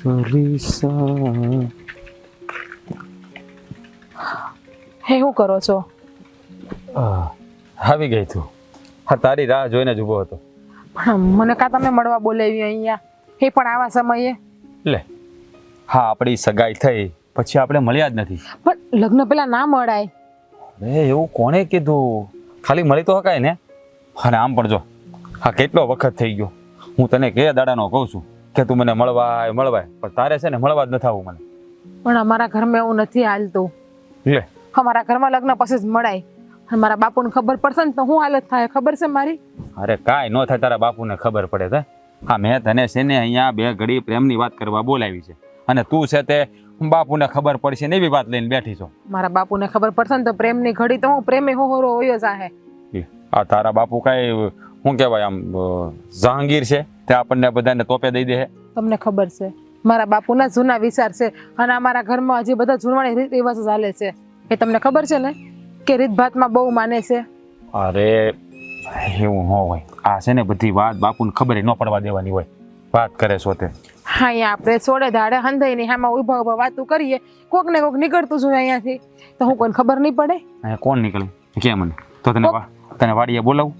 સરીસા. હે શું કરો છો? આવી ગઈ તું. હા, તારી રાહ જોઈને જ ઊભો હતો. પણ મને કાં તમે મળવા બોલાવી અહીંયા, એ પણ આવા સમયે? લે, હા, આપણી સગાઈ થઈ પછી આપણે મળ્યા જ નથી. પણ લગ્ન પેલા ના મળાય. એવું કોણે કીધું? ખાલી મળી તો હકાય ને. અને આમ પણ જો, હા, કેટલો વખત થઈ ગયો. હું તને કે દાડાનો કહું છું કે તું મને મળવાય પણ તારે છે ને મળવા જ નથી આવવું મને. પણ અમારા ઘરમાં એવું નથી હાલતું. લે, અમારા ઘરમાં લગ્ન પછી જ મળાય. અને મારા બાપુને ખબર પડશે ને તો શું હાલત થાય ખબર છે મારી? અરે કાંઈ ન થાય, તારા બાપુને ખબર પડે છે. હા, મેં તને છે ને અહીંયા બે ઘડી પ્રેમની વાત કરવા બોલાવી છે અને તું છે તે બાપુને ખબર પડશે ને એવી વાત લઈને બેઠી છો. મારા બાપુને ખબર પડશે ને તો પ્રેમની ઘડી તો હું પ્રેમે હોરો હોયો જાહે. આ તારા બાપુ કાંઈ શું કહેવાય આમ જહાંગીર છે તે આપણને બધાને તોપે દઈ દે. તમને ખબર છે મારા બાપુના જૂના વિચાર છે અને અમારા ઘરમાં હજી બધા જૂનવાણી રીત રિવાજ ચાલે છે. એ તમને ખબર છે ને કે રીતભાતમાં બહુ માને છે. અરે એવું ન હોય. આ છે ને બધી વાત બાપુને ખબર ન પડવા દેવાની હોય. વાત કરે છો તે. હા, અહીંયા આપણે સોડે ધાડે હંધાઈને આમાં ઉભા ઉભા વાતું કરીએ, કોક ને કોક નીકળતું છું અહીંયાથી, તો હું કોઈને ખબર નહીં પડે? અહીંયા કોણ નીકળે કે મને? તો તને વાડીએ બોલાવું?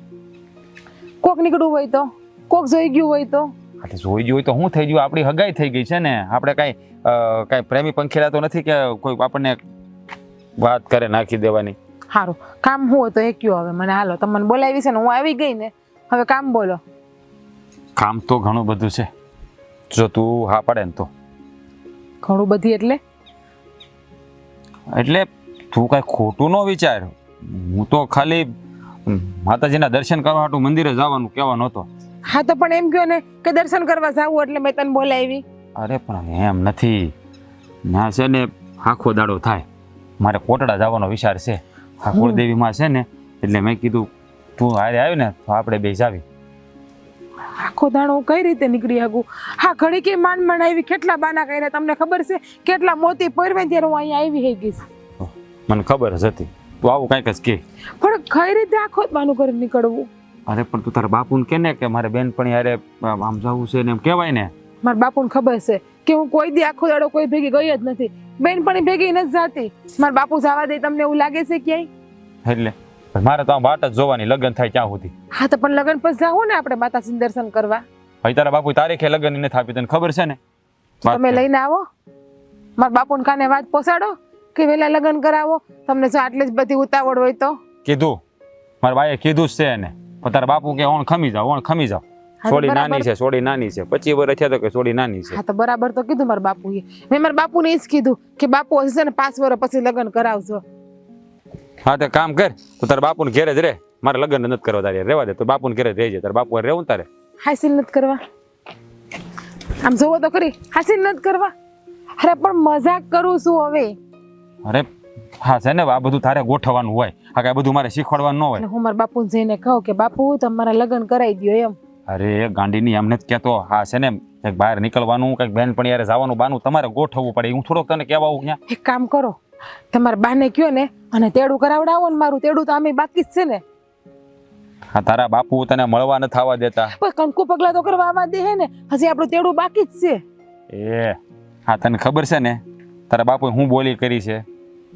કોક નીકળવું હોય તો, કોક જોઈ ગયું હોય તો? એટલે જોઈ ગયું હોય તો શું થઈ ગયું? આપણી હગાઈ થઈ ગઈ છે ને. આપણે કાંઈ પ્રેમી પંખીડા તો નથી કે કોઈ આપણને વાત કરે નાખી દેવાની. સારું, કામ હું તો એ કયો હવે મને. હાલો, તમને બોલાવી છે ને હું આવી ગઈ ને, હવે કામ બોલો. કામ તો ઘણું બધું છે જો તું હા પાડે ને તો. ઘણું બધી એટલે તું કાંઈ ખોટું ન વિચાર. હું તો ખાલી માતાજીના દર્શન કરવા હાટુ મંદિરે જવાનું કહેવાનો હતો. હા, તો પણ એમ કહો ને કે દર્શન કરવા જાવું એટલે મેં તને બોલાવી. અરે પણ એમ નથી. ના છે ને આખો દાડો થાય મારે કોટડા જવાનો વિચાર છે. આ કુળદેવીમાં છે ને એટલે મેં કીધું તું હારે આવી ને તો આપણે બે જાવી. આખો દાણો હું કઈ રીતે નીકળી શકું? હા, ઘડી કે માંડ આવી, કેટલા બાના કર્યા તમને ખબર છે? કેટલા મોતી પરવે ત્યારે હું અહીંયા આવી ગઈ. મને ખબર જ હતી તું આવું કાંઈક જ કે. પણ કઈ રીતે આખો જ બાનું કરી નીકળવું? અરે પણ તું તારા બાપુને કે ને કે મારે બેનપણી હારે આમ જવું છે ને એમ કહેવાય ને. મારા બાપુને ખબર છે કે હું કોઈ દી આખો દાડો કોઈ ભેગી ગઈ જ નથી, બેનપણી ભેગી નથી જાતી. મારા બાપુ જવા દે તમને એવું લાગે છે ક્યાંય? એટલે મારે તો આમ વાટ જ જોવાની લગ્ન થાય ત્યાં સુધી. હા, તો પણ લગ્ન પછી જાઓ ને આપણે માતાજીનું દર્શન કરવા. ભાઈ તારા બાપુ તારીખે લગ્ન નથી આપી તને ખબર છે ને? તમે લઈને આવો, મારા બાપુને કાને વાત પહોંચાડો કે વેલા લગ્ન કરાવો. તમને જો આટલી જ બધી ઉતાવળ હોય તો કીધું મારા બાઈએ કીધું જ છે ને. પણ તારા બાપુ કે ઓણ ખમી જાવ. સોડી નાની છે 25 વર્ષ થયા તો કે સોડી નાની છે. હા, તો બરાબર તો કીધું મારા બાપુએ. મેં મારા બાપુને એ જ કીધું કે બાપુ હશે ને 5 વર્ષ પછી લગ્ન કરાવજો. હા, તો કામ કર તું તારા બાપુને ઘેરે જ રહે. મારે લગ્ન નથી કરવા તારે રહેવા દે. તો બાપુને ઘેરે જ રહેજે. તારા બાપુ રહેવું ને તારે. હાસિલ નથી કરવા. આમ જોવો તો ખરી, હાસિલ નથી કરવા. અરે પણ મજાક કરું છું હવે. અરે હા, છે ને આ બધું તારે ગોઠવવાનું હોય. આ કાંઈ બધું મારે શીખવાડવાનું ન હોય. હું મારા બાપુને જઈને કહું કે બાપુ તમારા લગ્ન કરાવી દો એમ. અરે ગાંડીની એમ નથી કહેતો. હા, છે ને કંઈક બહાર નીકળવાનું, કંઈક બેનપણી યારે જવાનું બાનું તમારે ગોઠવવું પડે. હું થોડોક તને કહેવા આવું ત્યાં. એક કામ કરો, તમારા બાને કયો ને અને તેડું કરાવડાવો ને. મારું તેડું તો આમે બાકી જ છે ને. હા, તારા બાપુ તને મળવા નથી આવવા દેતા. પણ કંકુ પગલા તો કરવા આવવા દે હે ને. હજી આપણું તેડું બાકી જ છે. હા, તને ખબર છે ને તારા બાપુએ હું બોલી કરી છે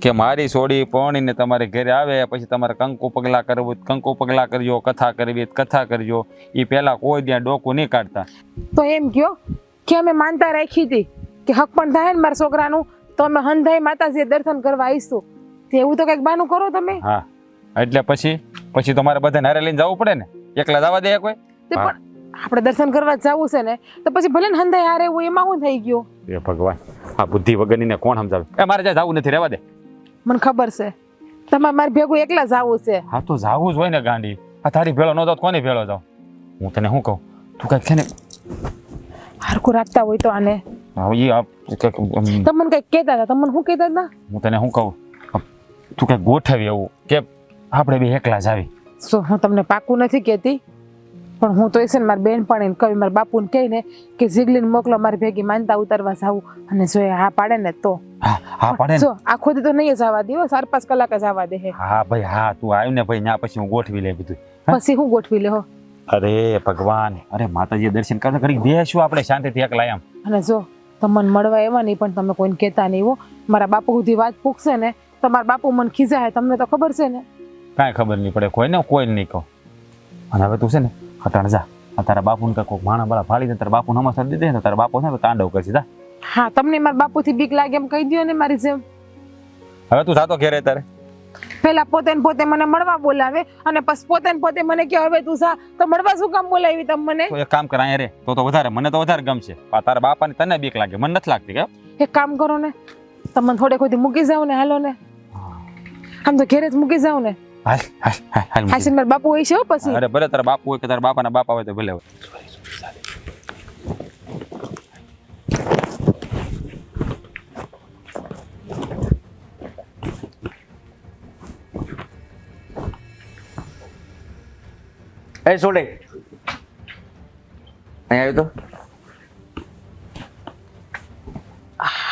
કે મારી સોડી પરણીને તમારે ઘરે આવે પછી તમારે કંકુ પગલા કરવું કંકુ પગલા કરજો, કથા કરવી કથા કરજો. એ પહેલા કોઈ ત્યાં ડોકું નહીં કાઢતા. તો એમ કયો કે અમે માનતા રાખી હતી કે હક પણ થાય ને મારા છોકરાનું તો અમે હંધાઈ માતાજીએ દર્શન કરવા આવીશું. એવું તો કંઈક બાનું કરો તમે. હા, એટલે પછી તો મારે બધાને હારે લઈને જવું પડે ને. એકલા જવા દે કોઈ? પણ આપણે દર્શન કરવા જવું છે ને તો પછી ભલે ને હંધાઈ હારે એવું એમાં શું થઈ ગયું? એ ભગવાન, આ બુદ્ધિ વગરની ને કોણ સમજાવે? મારે જ્યાં જવું નથી રહેવા દે. મને ખબર છે તમારે મારી ભેગું એકલા જવું છે. હા, તો જાવું જ હોય ને ગાંડી. આ તારી ભેળો ન જાવ કોની ભેળો જાવ? હું તને શું કહું, તું કઈક છે ને હરખું રાખતા હોય તો આને. તમને કઈક કહેતા હતા, તમને શું કહેતા હતા? હું તને શું કહું, તું કઈક ગોઠવી એવું કે આપણે બે એકલા જ આવી. શું હું તમને પાકું નથી કહેતી, પણ હું તો એ છે ને મારી બેનપણીને કહી મારા બાપુને કહીને કે જીગલીને મોકલો મારી ભેગી માનતા ઉતારવા જાવું. અને જો એ હા પાડે ને તો હા પાડે જો આખો દી તો નહીં જવા દે, 4-5 કલાક જ આવવા દે. હા ભાઈ, હા તું આવ્યું ને ભાઈ, ત્યાં પછી હું ગોઠવી લે બધું. પછી હું ગોઠવી લે હો. અરે ભગવાન, અરે માતાજી દર્શન કરતા ઘડી બેસું આપણે શાંતિથી એકલા એમ. અને જો તમને મળવા એવા નહીં, પણ તમે કોઈને કહેતા નહીં હો. મારા બાપુ સુધી વાત પૂછશે ને તો મારા બાપુ મને ખીજાય, તમને તો ખબર છે ને. કાંઈ ખબર નહીં પડે કોઈને, કોઈને નહીં કહું. અને હવે તું છે ને હટાણ જા. આ તારા બાપુને કાંઈક માણા બાળા ફાડીને તારા બાપુને હમણાં દે દે ને તારા બાપુ છે ને તાંડવ કરશે. જા. હા, તમને મારા બાપુથી બીક લાગે એમ કહી દો ને મારી જેમ. હવે તું જાતો ઘેરે તારે. પેલા પોતે ને પોતે મને મળવા બોલાવે અને પછી પોતે ને પોતે મને કે હવે તું જા, તો મળવા શું કામ બોલાવી તમે મને? તો એક કામ કર, અહીંયા રે તો વધારે, મને તો વધારે ગમશે. આ તારા બાપાને તને બીક લાગે, મને નથી લાગતી. કે એક કામ કરો ને, તમને થોડે ખોટી મૂકી જાવ ને, હાલો ને. આમ તો ઘેરે જ મૂકી જાવ ને. હાલ હાલ હાલ હાલ. હાસીન મારા બાપુ હોય છે હો પછી. અરે ભલે તારા બાપુ હોય કે તારા બાપાના બાપા હોય તો ભલે હોય. એ છોડે અહીં આવ્યો તો.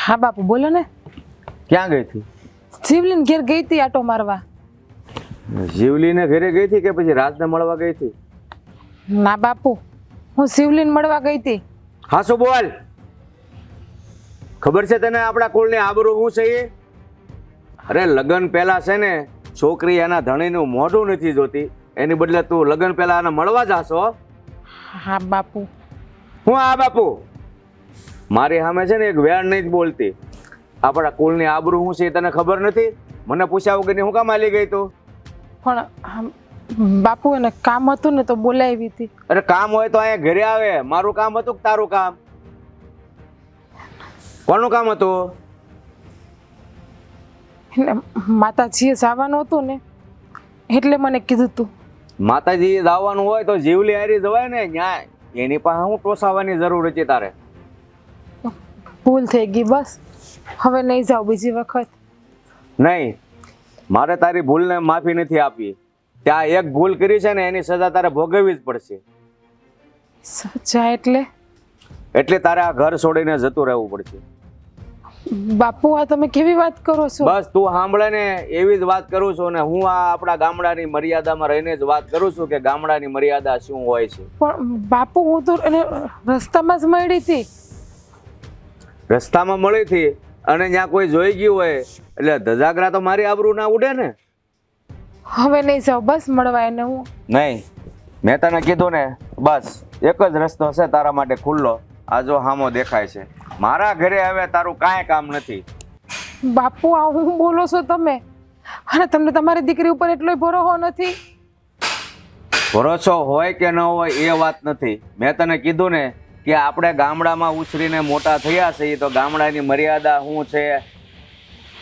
હા બાપુ બોલો ને. ક્યાં ગઈ હતી? જીવલીન ઘેર ગઈ હતી આટો મારવા. જીવલીને ઘરે ગઈ હતી કે પછી રાજને મળવા ગઈ હતી? ના બાપુ, હું શિવલીન મળવા ગઈ હતી. હા શું બોલ. ખબર છે તને આપણા કુળની આબરૂ શું છે એ? અરે લગ્ન પહેલા છે ને છોકરી એના ધણીનું મોઢું નથી જોતી, એની બદલે તું લગ્ન પહેલા એને મળવા જાશો. હા બાપુ. હું આ બાપુ મારી સામે છે ને એક વેણ નહીં જ બોલતી. આપણા કુળની આબરૂ શું છે એ તને ખબર નથી? મને પૂછ્યા વગરની હું કામ આલી ગઈ તું? પણ બાપુ એને કામ હતું ને તો બોલાવી હતી. અરે કામ હોય તો અહીંયા ઘરે આવે. મારું કામ હતું કે તારું કામ? કોનું કામ હતું? એટલે માતાજીએ જવાનું હતું ને એટલે મને કીધું તું. માતાજી જવાનું હોય તો જીવલી હારી જવાય ને. ન્યાય એની પાસે હું ટોસાવાની જરૂર હતી તારે? ભૂલ થઈ ગઈ, બસ હવે નહીં જાવ બીજી વખત. નહીં, મારે તારી ભૂલને માફી નથી આપી. ત્યાં એક ભૂલ કરી છે ને એની સજા તારે ભોગવવી જ પડશે. સજા એટલે? એટલે તારે આ ઘર છોડીને જતું રહેવું પડશે. બાપુ આ તમે કેવી વાત કરો છો? બસ તું સાંભળે ને એવી જ વાત કરું છું ને. હું આ આપણા ગામડાની મર્યાદામાં રહીને જ વાત કરું છું કે ગામડાની મર્યાદા શું હોય છે. પણ બાપુ હું તો એને રસ્તામાં જ મળી હતી. રસ્તામાં મળી હતી અને ત્યાં કોઈ જોઈ ગયું હોય એટલે ધજાગરા તો મારી આબરૂ ના ઉડે ને. હવે નહીં જાવ, બસ મળવા એને હું. નહીં, મેં તને કીધું ને, બસ એક જ રસ્તો છે તારા માટે ખુલ્લો. આ જો હામો દેખાય છે. મારા ઘરે હવે તારું કાંઈ કામ નથી. બાપુ આ હું બોલો છો તમે? અને તમને તમારી દીકરી ઉપર એટલો ભરોસો નથી? ભરોસો હોય કે ન હોય એ વાત નથી. મેં તને કીધું ને કે આપણે ગામડામાં ઉછરીને મોટા થયા છીએ તો ગામડાની મર્યાદા શું છે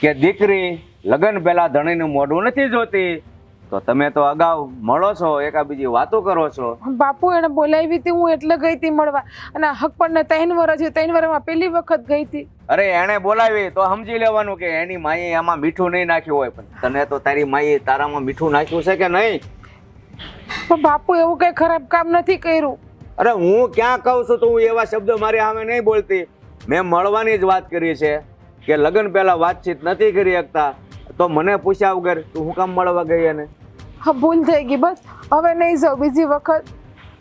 કે દીકરી લગ્ન પહેલા ધણીનું મોઢું નથી જોતી. તો તમે તો અગાઉ મળો છો, એકાબીજી વાતો કરો છો. બાપુ એને બોલાવી હતી, હું એટલે ગઈ હતી મળવા. અને હક પણ 3 વર્ષ છે, 3 વર્ષમાં પહેલી વખત ગઈ હતી. અરે એને બોલાવી તો સમજી લેવાનું કે એની માએ આમાં મીઠું નહીં નાખ્યું હોય. પણ તને તો તારી માએ તારામાં મીઠું નાખ્યું છે કે નહીં? પણ બાપુ એવું કઈ ખરાબ કામ નથી કર્યું. અરે હું ક્યાં કહું છું તો હું એવા શબ્દો મારી સામે નહીં બોલતી. મેં મળવાની જ વાત કરી છે કે લગ્ન પહેલા વાતચીત નથી કરી શકતા તો મને પૂછ્યા વગર તું હું કામ મળવા ગઈ? એને હા ભૂલ થઈ ગઈ, બસ હવે નહીં જાઉં બીજી વખત.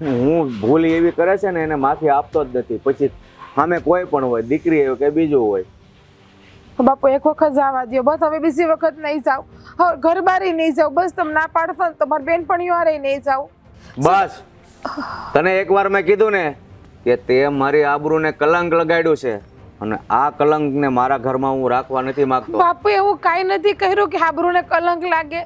હું ભૂલ એવી કરે છે ને એને માફી આપતો જ નથી. પછી સામે કોઈ પણ હોય, દીકરી હોય કે બીજું હોય. બાપુ એક વખત જવા દો, બસ હવે બીજી વખત નહીં જાવ. હવે ઘર બારી નહીં જાવ, બસ તમે ના પાડશો ને તમારી બેનપણીઓ હારે નહીં જાવ. બસ તને એકવાર મેં કીધું ને કે તે મારી આબરૂને કલંક લગાડ્યું છે અને આ કલંકને મારા ઘરમાં હું રાખવા નથી માંગતો. બાપુ એવું કાંઈ નથી કર્યું કે આબરૂને કલંક લાગે.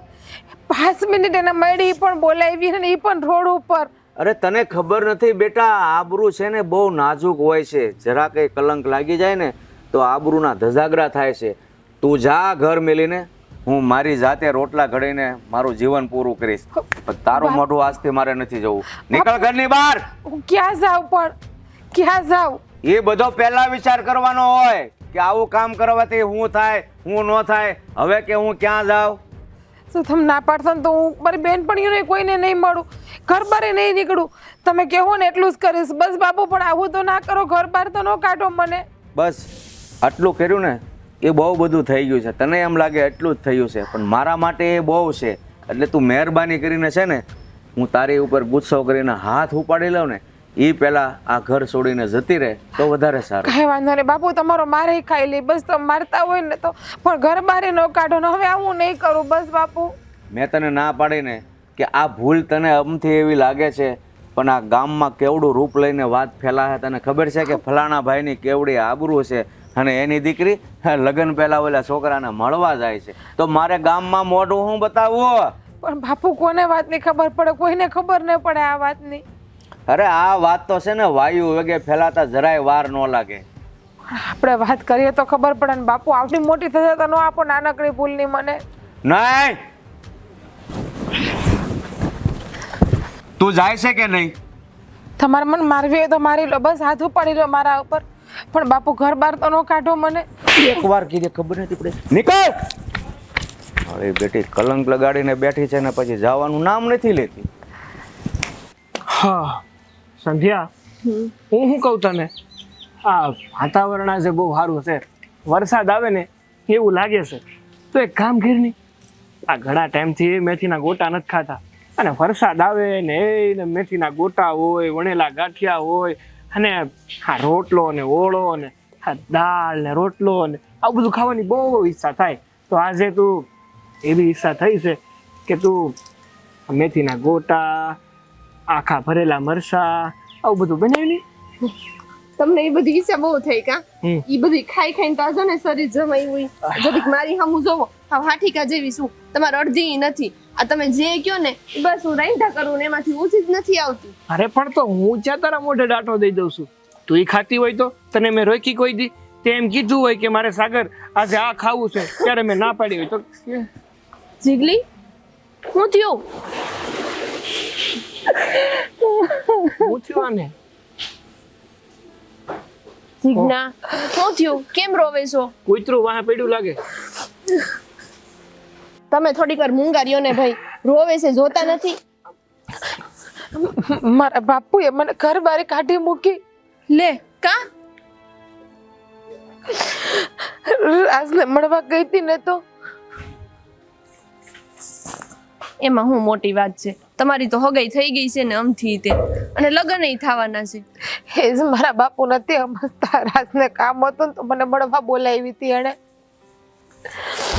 5 મિનિટ એને મળી પણ બોલાવી ને એ પણ રોડ ઉપર. અરે તને ખબર નથી બેટા, આબરૂ છે ને બહુ નાજુક હોય છે. જરા કઈ કલંક લાગી જાય ને તો આબરૂના ધજાગરા થાય છે. તું જા ઘર મેલીને, હું મારી જાતે રોટલા ઘડીને મારું જીવન પૂરું કરીશ. તારું મોઢું આજથી મારે નથી જવું. નીકળ ઘરની બહાર. હું ક્યાં જાઉં? પણ ક્યાં જાઉં? એ બધો પહેલા વિચાર કરવાનો હોય કે આવું કામ કરવાથી શું થાય, શું ન થાય. હવે કે હું ક્યાં જાઉં? તો તમે ના પાડશો ને તો હું મારી બેનપણીઓને કોઈને નહીં મળું, ઘર બહાર નહીં નીકળું. તમે કહેવો ને એટલું જ કરીશ. બસ બાપુ પણ આવું તો ના કરો, ઘર બહાર તો ન કાઢો મને. બસ આટલું કર્યું ને એ બહુ બધું થઈ ગયું છે. તને એમ લાગે એટલું જ થયું છે પણ મારા માટે એ બહુ છે. એટલે તું મહેરબાની કરીને છે ને હું તારી ઉપર ગુસ્સો કરીને હાથ ઉપાડી લઉં ને એ પહેલા આ ઘર છોડીને જતી રહે તો વધારે સારું. કાંઈ વાંધો નહીં બાપુ, તમારો મારે ખાઈ લે બસ. તમે મારતા હોય ને તો પણ ઘર બારે ન કાઢો ને. હવે આવું નહીં કરું બસ બાપુ. મેં તને ના પાડીને કે આ ભૂલ તને અમથી એવી લાગે છે, પણ આ ગામમાં કેવડું રૂપ લઈને વાત ફેલાશે. તને ખબર છે કે ફલાણા ભાઈની કેવડી આબરૂ છે અને એની દીકરી લગ્ન પહેલા ઓલા છોકરાને મળવા જાય છે, તો મારે ગામમાં મોઢું હું બતાવવું? પણ બાપુ કોને વાતની ખબર પડે? કોઈને ખબર ન પડે આ વાતની. અરે આ વાત તો છે ને વાયુ વેગે ફેલાતા જરાય વાર ન લાગે. આપણે વાત કરીએ તો ખબર પડે ને બાપુ. આવડી મોટી થશે તો ન આપો નાનકડી ભૂલની મને. નહીં, તું જાય છે કે નહીં? તમારે મને મારવી હોય તો મારી લો બસ. હાથ ઉપાડી લો મારા ઉપર. પણ બાપુ ઘર બહાર તો ન કાઢો મને. એકવાર કીધે ખબર નથી પડે. નીકળ! અરે બેટી કલંક લગાડીને બેઠી છે ને પછી જવાનું નામ નથી લેતી. હા સંધ્યા, હું શું કહું તને, આ વાતાવરણ આજે બહુ સારું છે, વરસાદ આવે ને એવું લાગે છે. તો એક કામ કરની, આ ઘણા ટાઈમથી મેથીના ગોટા નથી ખાતા, અને વરસાદ આવે ને એને મેથીના ગોટા હોય, વણેલા ગાંઠિયા હોય, અને આ રોટલો ને ઓળો ને આ દાળ ને રોટલો ને આવું બધું ખાવાની બહુ ઈચ્છા થાય. તો આજે તું એવી ઈચ્છા થઈ છે કે તું મેથીના ગોટા, આખા ભરેલા મરસા આવું બધું બનાવી લે. તમને એ બધી ઈચ્છા બહુ થઈ કા? એ બધી ખાઈ ખાઈને તો આજો ને શરીર જમાઈ હોય. જરીક મારી સામું જોવો, હા હાઠીકા જેવી શું, તમારે અડધી નથી. આ તમે જે કયો ને એ બસ હું રાઈંઢા કરું ને એમાંથી ઊંચી જ નથી આવતી. અરે પણ તો હું જ્યાં તારા મોઢે ડાંટો દઈ દઉં છું, તું એ ખાતી હોય તો તને મેં રોકી કોઈ દી? તે એમ કીધું હોય કે મારે સાગર આજે આ ખાવું છે, ત્યારે મેં ના પાડી હોય તો જીગલી હું થયું? હું થયું આને? જીજ્ઞા શું થયું? કેમ રોવે છો? કૂતરું વાહ પડ્યું લાગે. તમે થોડીક વાર મૂંગાર્યો ને ભાઈ, રોવે છે જોતા નથી? મારા બાપુએ મને ઘર બારે કાઢી મૂકી. લે કા? રાજને મળવા ગઈ હતી ને તો. એમાં હું મોટી વાત છે? તમારી તો હગાઈ થઈ ગઈ છે ને અમથી તે, અને લગ્ન થવાના છે. એ જ મારા બાપુ નથી સમજતા. રાજને કામ હતું ને તો મને મળવા બોલાવી હતી એણે.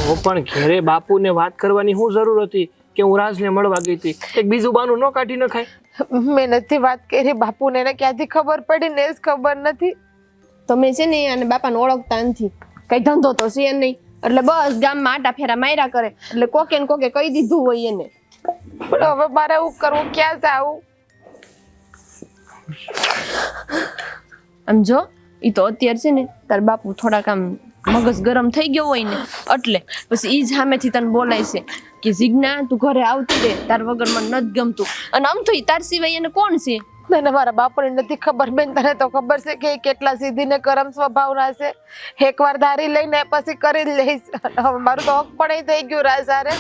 તો પણ ઘેરે બાપુને વાત કરવાની શું જરૂર હતી કે હું રાજને મળવા ગઈ હતી? એક બીજું બાનું ન કાઢી નખાય? મેં નથી વાત કરી બાપુને, એને ક્યાંથી ખબર પડી ને એ જ ખબર નથી. તમે છે ને અને બાપાને ઓળખતા નથી, કઈ ધંધો તો છે નહીં, એટલે બસ ગામમાં આટા ફેરા માર્યા કરે, એટલે કોકે ને કોકે કહી દીધું હોય એને. પણ હવે મારે એવું કરવું, ક્યાં જાવું? આમ જો ઈ તો અત્યારે છે ને તાર બાપુ થોડાક આમ મગજ ગરમ થઈ ગયો હોય ને એટલે પછી ઈ જ સામેથી તને બોલાય છે કે જીજ્ઞા તું ઘરે આવતી રે, તાર વગર મને નથી ગમતું. અને આમ તો ઈ તાર સિવાય એને કોણ છે? મને મારા બાપુને નથી ખબર બેન, તને તો ખબર છે કે એ કેટલા સીધી ને ગરમ સ્વભાવના છે. એકવાર ધારી લઈને પછી કરી જ લઈશ. હવે મારું તો હક પણ થઈ ગયું રાજારે.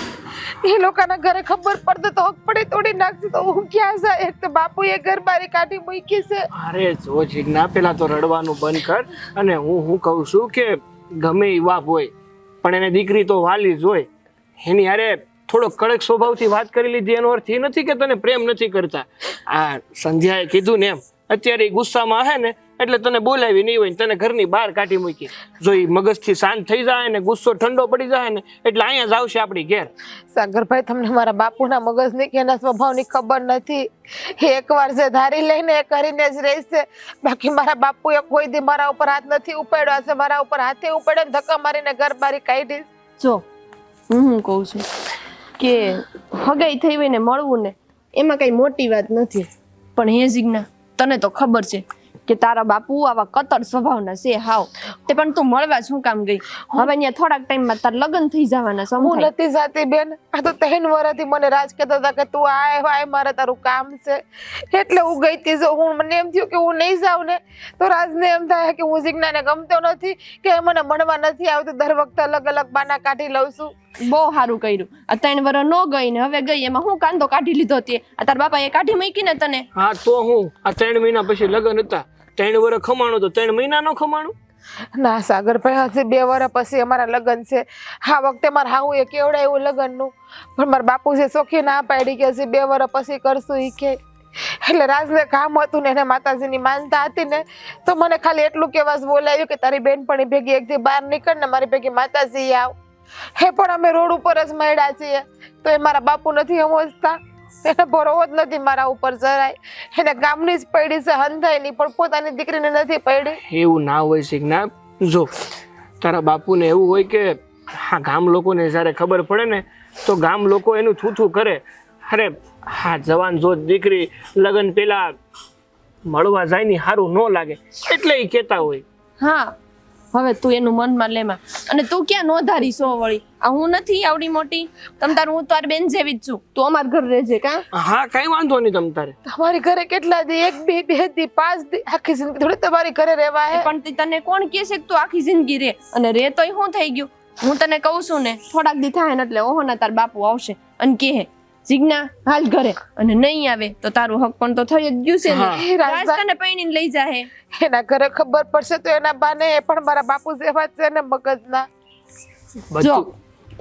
એ લોકોના ઘરે ખબર પડતો તો હક પડે તોડી નાખશે તો હું ક્યાં જાય? એક તો બાપુએ ઘર બારી કાઢી મૂકી છે. અરે જો જીજ્ઞા, પેલા તો રડવાનું બંધ કર. અને હું કહું છું કે ગમે એ બાપ હોય પણ એને દીકરી તો વાલી જ હોય. એની હારે થોડો કડક સ્વભાવથી વાત કરી લીધી એનો અર્થ એ નથી કે તને પ્રેમ નથી કરતા. આ સંધ્યાએ કીધું ને એમ, અત્યારે એ ગુસ્સામાં હે ને એટલે તને બોલાવી નહીં હોય, તને ઘરની બહાર કાઢી મૂકી. જો એ મગજથી શાંત થઈ જાય ને ગુસ્સો ઠંડો પડી જાય ને એટલે અહીંયા જ આવશે આપણી ઘેર. સાગરભાઈ, તમને મારા બાપુના મગજની કે એના સ્વભાવની ખબર નથી. એકવાર જે ધારી લઈને એ કરીને જ રહેશે. બાકી મારા બાપુએ કોઈ દી મારા ઉપર હાથ નથી ઉપાડ્યો હશે. મારા ઉપર હાથે ઉપાડે ને ધક્કા મારીને ઘર બારી કાઢી. જો હું કહું છું કે હગાઈ થઈ હોય ને મળવું ને એમાં કઈ મોટી વાત નથી, પણ હે જીજ્ઞા તને તો ખબર છે કે તારા બાપુ આવા કતર સ્વભાવના છે હાવ. તે પણ તું મળવા શું કામ ગઈ? હવે અહીંયા થોડાક ટાઈમમાં તાર લગ્ન થઈ જવાના હું સમજાય. નથી જાતી બેન. આ તો 3 વર્ષથી મને રાજ કહેતા હતા કે તું આય મારે તારું કામ છે એટલે હું ગઈ હતી. જો હું મને એમ થયું કે હું નહીં જાઉં ને તો રાજને એમ થાય કે હું જીજ્ઞાને ગમતો નથી કે મને મળવા નથી આવતું. દર વખતે અલગ અલગ બાના કાઢી લઉં છું. બહુ સારું કર્યું. આ 3 વર્ષ ન ગઈ ને હવે ગઈ એમાં હું કાંદો કાઢી લીધો તે? આ તાર બાપા એ કાઢી મૂકી ને તને? હા તો હું આ 3 મહિના પછી લગ્ન હતા, 3 વર્ષ ખમાણું તો 3 મહિના નો ખમાણું? ના સાગરભાઈ, હજી 2 વર્ષ પછી અમારા લગ્ન છે. આ વખતે મારા હાવું એ કેવડા એવું લગ્નનું, પણ મારા બાપુ છે ચોખ્ખી ના પાડી કે હજી 2 વર્ષ પછી કરશું. ઈ કે એટલે રાજને કામ હતું ને એને માતાજીની માનતા હતી ને તો મને ખાલી એટલું કહેવા જ બોલાવ્યું કે તારી બેનપણી ભેગી એકથી બહાર નીકળ ને મારી ભેગી માતાજી આવ. હે પણ અમે રોડ ઉપર જ મળ્યા છીએ તો એ મારા બાપુ નથી સમજતા. એને ભરોવો જ નથી મારા ઉપર જરાય. એને ગામની જ પડી છે હંધાઈની, પણ પોતાની દીકરીને નથી પડી. એવું ના હોય શીખના. જો તારા બાપુને એવું હોય કે હા ગામ લોકોને જ્યારે ખબર પડે ને તો ગામ લોકો એનું થૂથું કરે. અરે હા જવાન જો દીકરી લગ્ન પેલા મળવા જાય ને સારું ન લાગે એટલે એ કહેતા હોય. હા હવે તું એનું મનમાં લેમાં. અને તું ક્યાં નોંધારી સો વળી? આ હું નથી આવડી મોટી, તમ તાર હું તાર બેન જેવી જ છું. તું અમાર ઘર રહેજે કાં? હા કઈ વાંધો નહીં તમ તારે. તમારી ઘરે કેટલા દી? 1 2 2 દી 5 દી? આખી જિંદગી થોડી તમારી ઘરે રહેવા હે? પણ તને કોણ કહે છે કે તું આખી જિંદગી રે? અને રે તોય શું થઈ ગયું? હું તને કહું છું ને થોડાક દી થાય ને એટલે ઓહો ના તાર બાપુ આવશે અને કહે જીજ્ઞા હાલ ઘરે, અને નહીં આવે તો તારું હક પણ તો થઈ જ ગયું છે ને. રાજ તને પૈણીને લઈ જાહે. એના ઘરે ખબર પડશે તો એના બાને એ પણ મારા બાપુ જેવા જ છે ને મગજના. જો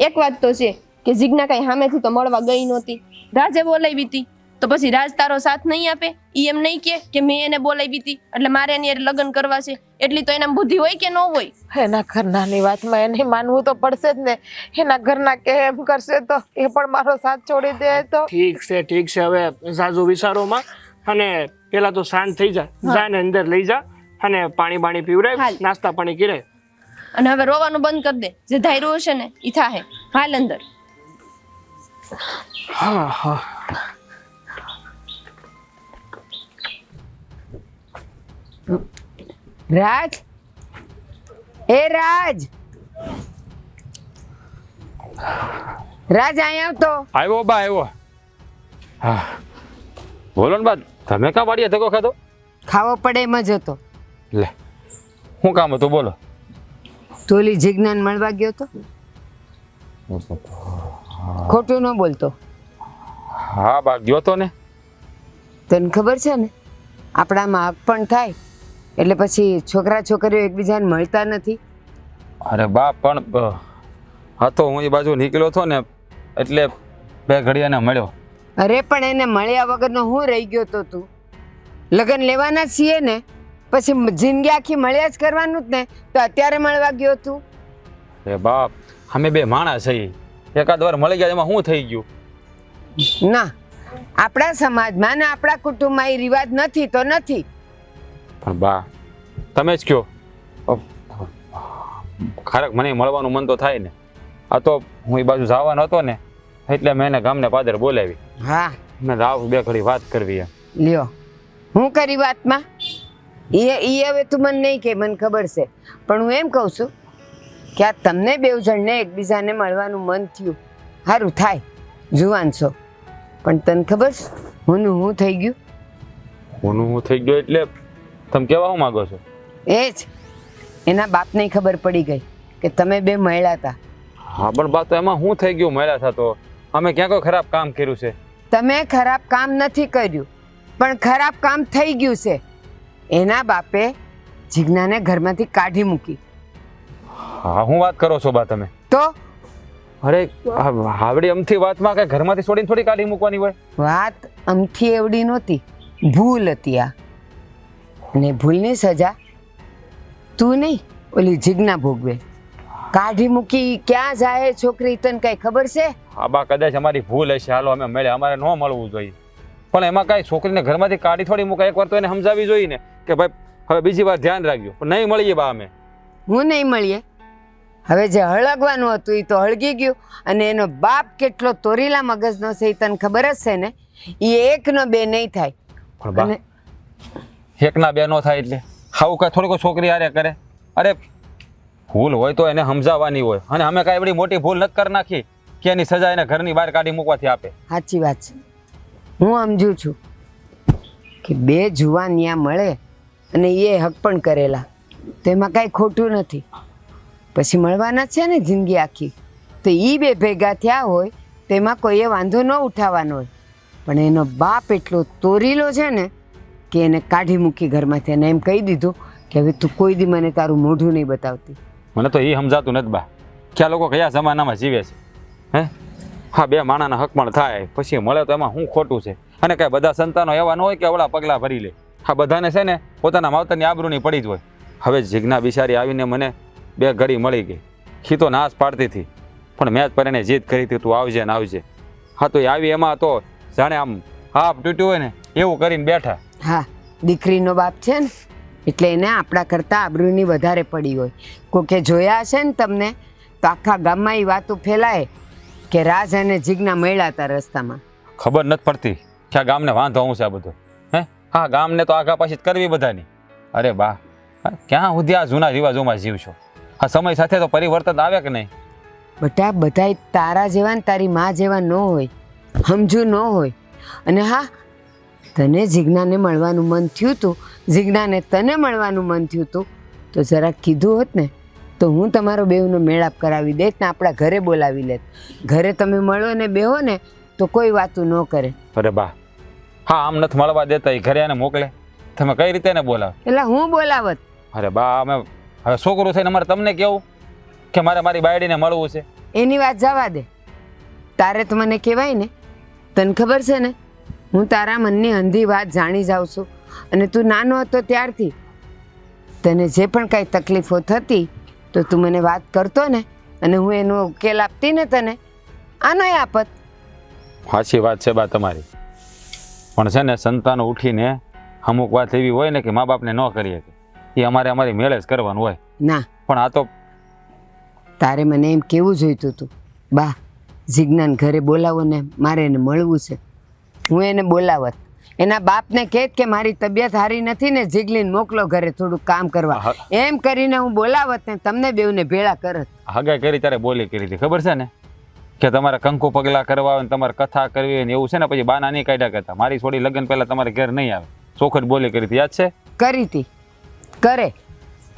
એક વાત તો છે કે જીજ્ઞા કઈ સામેથી તો મળવા ગઈ નહોતી, રાજે બોલાવી હતી. તો પછી રાજ તારો સાથ નહીં આપે? ઈ એમ નહીં કે મેં એને બોલાવી હતી એટલે મારે એની હારે લગ્ન કરવા છે. એટલી તો એના બુદ્ધિ હોય કે ન હોય? એના ઘરનાની વાતમાં એને માનવું તો પડશે જ ને. એના ઘરના કે એમ કરશે તો એ પણ મારો સાથ છોડી દે તો. ઠીક છે હવે ઝાઝુ વિચારોમાં અને પેલા તો શાંત થઈ જા. જા ને અંદર લઈ જા અને પાણી બાણી પીવડાય, નાસ્તા પાણી કરાય. અને હવે રોવાનું બંધ કરી દે. જે ધાર્યું હશે ને ઈ થાહે. હાલ અંદર. હા હા રાજ, એ રાજ, રાજ અહીંયા આવતો. આવ્યો બા આવ્યો. હા બોલો ને બા, તમે કાં વાડીએ ધક્કો ખાધો? ખાવો પડે એમ જ હતો. લે શું કામ હતું બોલો? તોલી જીજ્ઞાન મળવા ગયો તો? ખોટું ન બોલતો. હા બા ગયો તો ને. તને ખબર છે ને આપણામાં હક પણ થાય એટલે પછી છોકરા છોકરીઓ એકબીજાને મળતા નથી. અરે બા પણ હા તો હું એ બાજુ નીકળ્યો હતો ને એટલે 2 ઘડિયાને મળ્યો. અરે પણ એને મળ્યા વગરનો હું રહી ગયો તો તું? લગ્ન લેવાના છીએ ને પછી જિંદગી આખી મળ્યા જ કરવાનું જ ને, તો અત્યારે મળવા ગયો તું? અરે બાપ અમે 2 માણસ છીએ, એકાદ વાર મળી ગયા એમાં શું થઈ ગયું? ના, આપણા સમાજમાં ને આપણા કુટુંબમાં એ રિવાજ નથી તો નથી. પણ બા તમે જ કહો. ખરેખર મને મળવાનું મન તો થાય ને. આ તો હું એ બાજુ જવાનો હતો ને એટલે મેં એને ગામને પાદર બોલાવી. હા મેં આવું 2 ઘડી વાત કરવી. લ્યો હું કરી વાતમાં? એ હવે તું મને નહીં કે, મને ખબર છે, પણ હું એમ કહું છું કે આ તમને 2 જણને એકબીજાને મળવાનું મન થયું, સારું થાય, જુવાન છો, પણ તને ખબર છે હું થઈ ગયું? હું થઈ ગયો એટલે તમે કેવા શું માંગો છો? એ જ એના બાપને ખબર પડી ગઈ કે તમે 2 મળ્યા હતા. હા પણ બા તો એમાં શું થઈ ગયું? મળ્યા હતા તો અમે ક્યાં કોઈ ખરાબ કામ કર્યું છે? તમે ખરાબ કામ નથી કર્યું, પણ ખરાબ કામ થઈ ગયું છે. એના બાપે જીજ્ઞાને ઘરમાંથી કાઢી મૂકી. હા હું વાત કરો છો બા તમે? તો અરે આવડી અમથી વાતમાં કઈ ઘરમાંથી છોડીને થોડી કાઢી મૂકવાની હોય? વાત અમથી એવડી નહોતી, ભૂલ હતી આ. અને ભૂલની સજા તું નહીં ઓલી જીજ્ઞા ભોગવે. કાઢી મૂકી ક્યાં જાય છોકરી તને કઈ ખબર છે? હા બા કદાચ અમારી ભૂલ હશે, હાલો અમે મળ્યા, અમારે ન મળવું જોઈએ. પણ એમાં કઈ છોકરીને ઘરમાંથી કાઢી થોડી મૂકાય? એકવાર તો એને સમજાવી જોઈએ ને કે ભાઈ હવે બીજી વાર ધ્યાન રાખજો. પણ નહીં મળીએ બા અમે. હું નહીં મળીએ? હવે જે હળગવાનું હતું એ તો હળગી ગયું. અને એનો બાપ કેટલો તોરીલા મગજનો છે એ તને ખબર જ છે ને. એ 1 નો 2 નહીં થાય. પણ બા 1 ના 2 નો થાય એટલે હાવ કાંઈ થોડી કોઈ છોકરી હારે કરે? અરે ભૂલ હોય તો એને સમજાવવાની હોય, અને અમે કાંઈ એવડી મોટી ભૂલ નથી કરી નાખી કે એની સજા એને ઘરની બહાર કાઢી મૂકવાથી આપે. સાચી વાત છે, હું સમજુ છું કે 2 જુવાન ત્યાં મળે અને એ હક પણ કરેલા, તેમાં કાંઈ ખોટું નથી. પછી મળવાના છે ને જિંદગી આખી, તો એ 2 ભેગા થયા હોય તેમાં કોઈએ વાંધો ન ઉઠાવવાનો હોય. પણ એનો બાપ એટલો તોરીલો છે ને કે એને કાઢી મૂકી ઘરમાંથી, અને એમ કહી દીધું કે હવે તું કોઈ દી મને તારું મોઢું નહીં બતાવતી. મને તો એ સમજાતું નથી બા કે આ લોકો કયા જમાનામાં જીવે છે. હે હા 2 માણાના હક પણ થાય પછી મળે તો એમાં શું ખોટું છે? અને કાંઈ બધા સંતાનો એવા ન હોય કે અવળા પગલાં ભરી લે. આ બધાને છે ને પોતાના માવતરની આબરૂની પડી જ હોય. હવે જીજ્ઞા બિચારી આવીને મને 2 ઘડી મળી ગઈ. ખી તો નાશ પાડતી હતી, પણ મેં જ પરણે જીદ કરી હતી તું આવજે ને આવજે. હા તો એ આવી એમાં તો જાણે આમ હાફ તૂટ્યું હોય ને એવું કરીને બેઠા. હા, દીકરીનો બાપ છે ને એટલે એને આપણા કરતાં આબરૂની વધારે પડી હોય. કોકે જોયા હશે ને તમને તો આખા ગામમાં એ વાતો ફેલાય કે રાજ અને જીજ્ઞા મળ્યા હતા રસ્તામાં. ખબર નથી પડતી કે આ ગામને વાંધો હું છે આ બધો. હે હા, ગામને તો આગા પાછી જ કરવી બધાની. અરે બા, ક્યાં સુધી આ જૂના રિવાજોમાં જીવશો? આ સમય સાથે તો પરિવર્તન આવે કે નહીં? બટા, બધાય તારા જેવા ને તારી માં જેવા ન હોય, સમજુ ન હોય. અને હા, તને જીજ્ઞાને મળવાનું મન થયું હતું, જીજ્ઞાને તને મળવાનું મન થયું હતું તો જરાક કીધું હોત ને તો હું તમારો બેવનો મેળાપ કરાવી દેત ને આપણા ઘરે બોલાવી લેત. ઘરે તમે મળો ને બેહો ને તો કોઈ વાતું ન કરે. અરે બા, હા આમ નથી મળવા દેતા, એ ઘરે એને મોકલે, તમે કઈ રીતે એને બોલાવો? એટલે હું બોલાવત. અરે બા, અમે હવે છોકરું થઈને અમારે તમને કેવું કે મારે મારી બાયડીને મળવું છે? એની વાત જવા દે. તારે તો મને કહેવાય ને, તને ખબર છે ને હું તારા મનની અંધી વાત જાણી જાઉં છું. અને તું નાનો હતો ત્યારથી તને જે પણ કાંઈ તકલીફો થતી તો તું મને વાત કરતો ને અને હું એનો ઉકેલ આપતી ને તને. આનોય આપત. સાચી વાત છે બા તમારી, પણ છે ને સંતાનો ઉઠીને અમુક વાત એવી હોય ને કે મા બાપને ન કરીએ એ અમારી મેળે જ કરવાનું હોય. ના, પણ આ તો તારે મને એમ કેવું જોઈતું હતું, બા જીજ્ઞાને ઘરે બોલાવો ને મારે એને મળવું છે. હું એને બોલાવત, એના બાપને કહેત કે મારી તબિયત સારી નથી ને જીગલીને મોકલો ઘરે થોડુંક કામ કરવા. એમ કરીને હું બોલાવત ને તમને બેવને ભેળા કરત. હગાઈ કરી ત્યારે બોલી કરી હતી ખબર છે ને કે તમારે કંકુ પગલા કરવા હોય ને તમારે કથા કરવી હોય ને એવું છે ને પછી બાના નહીં કાઢ્યા કરતા. મારી છોડી લગ્ન પહેલા તમારે ઘર નહીં આવે, ચોખટ બોલી કરી હતી, યાદ છે? કરી હતી, કરે.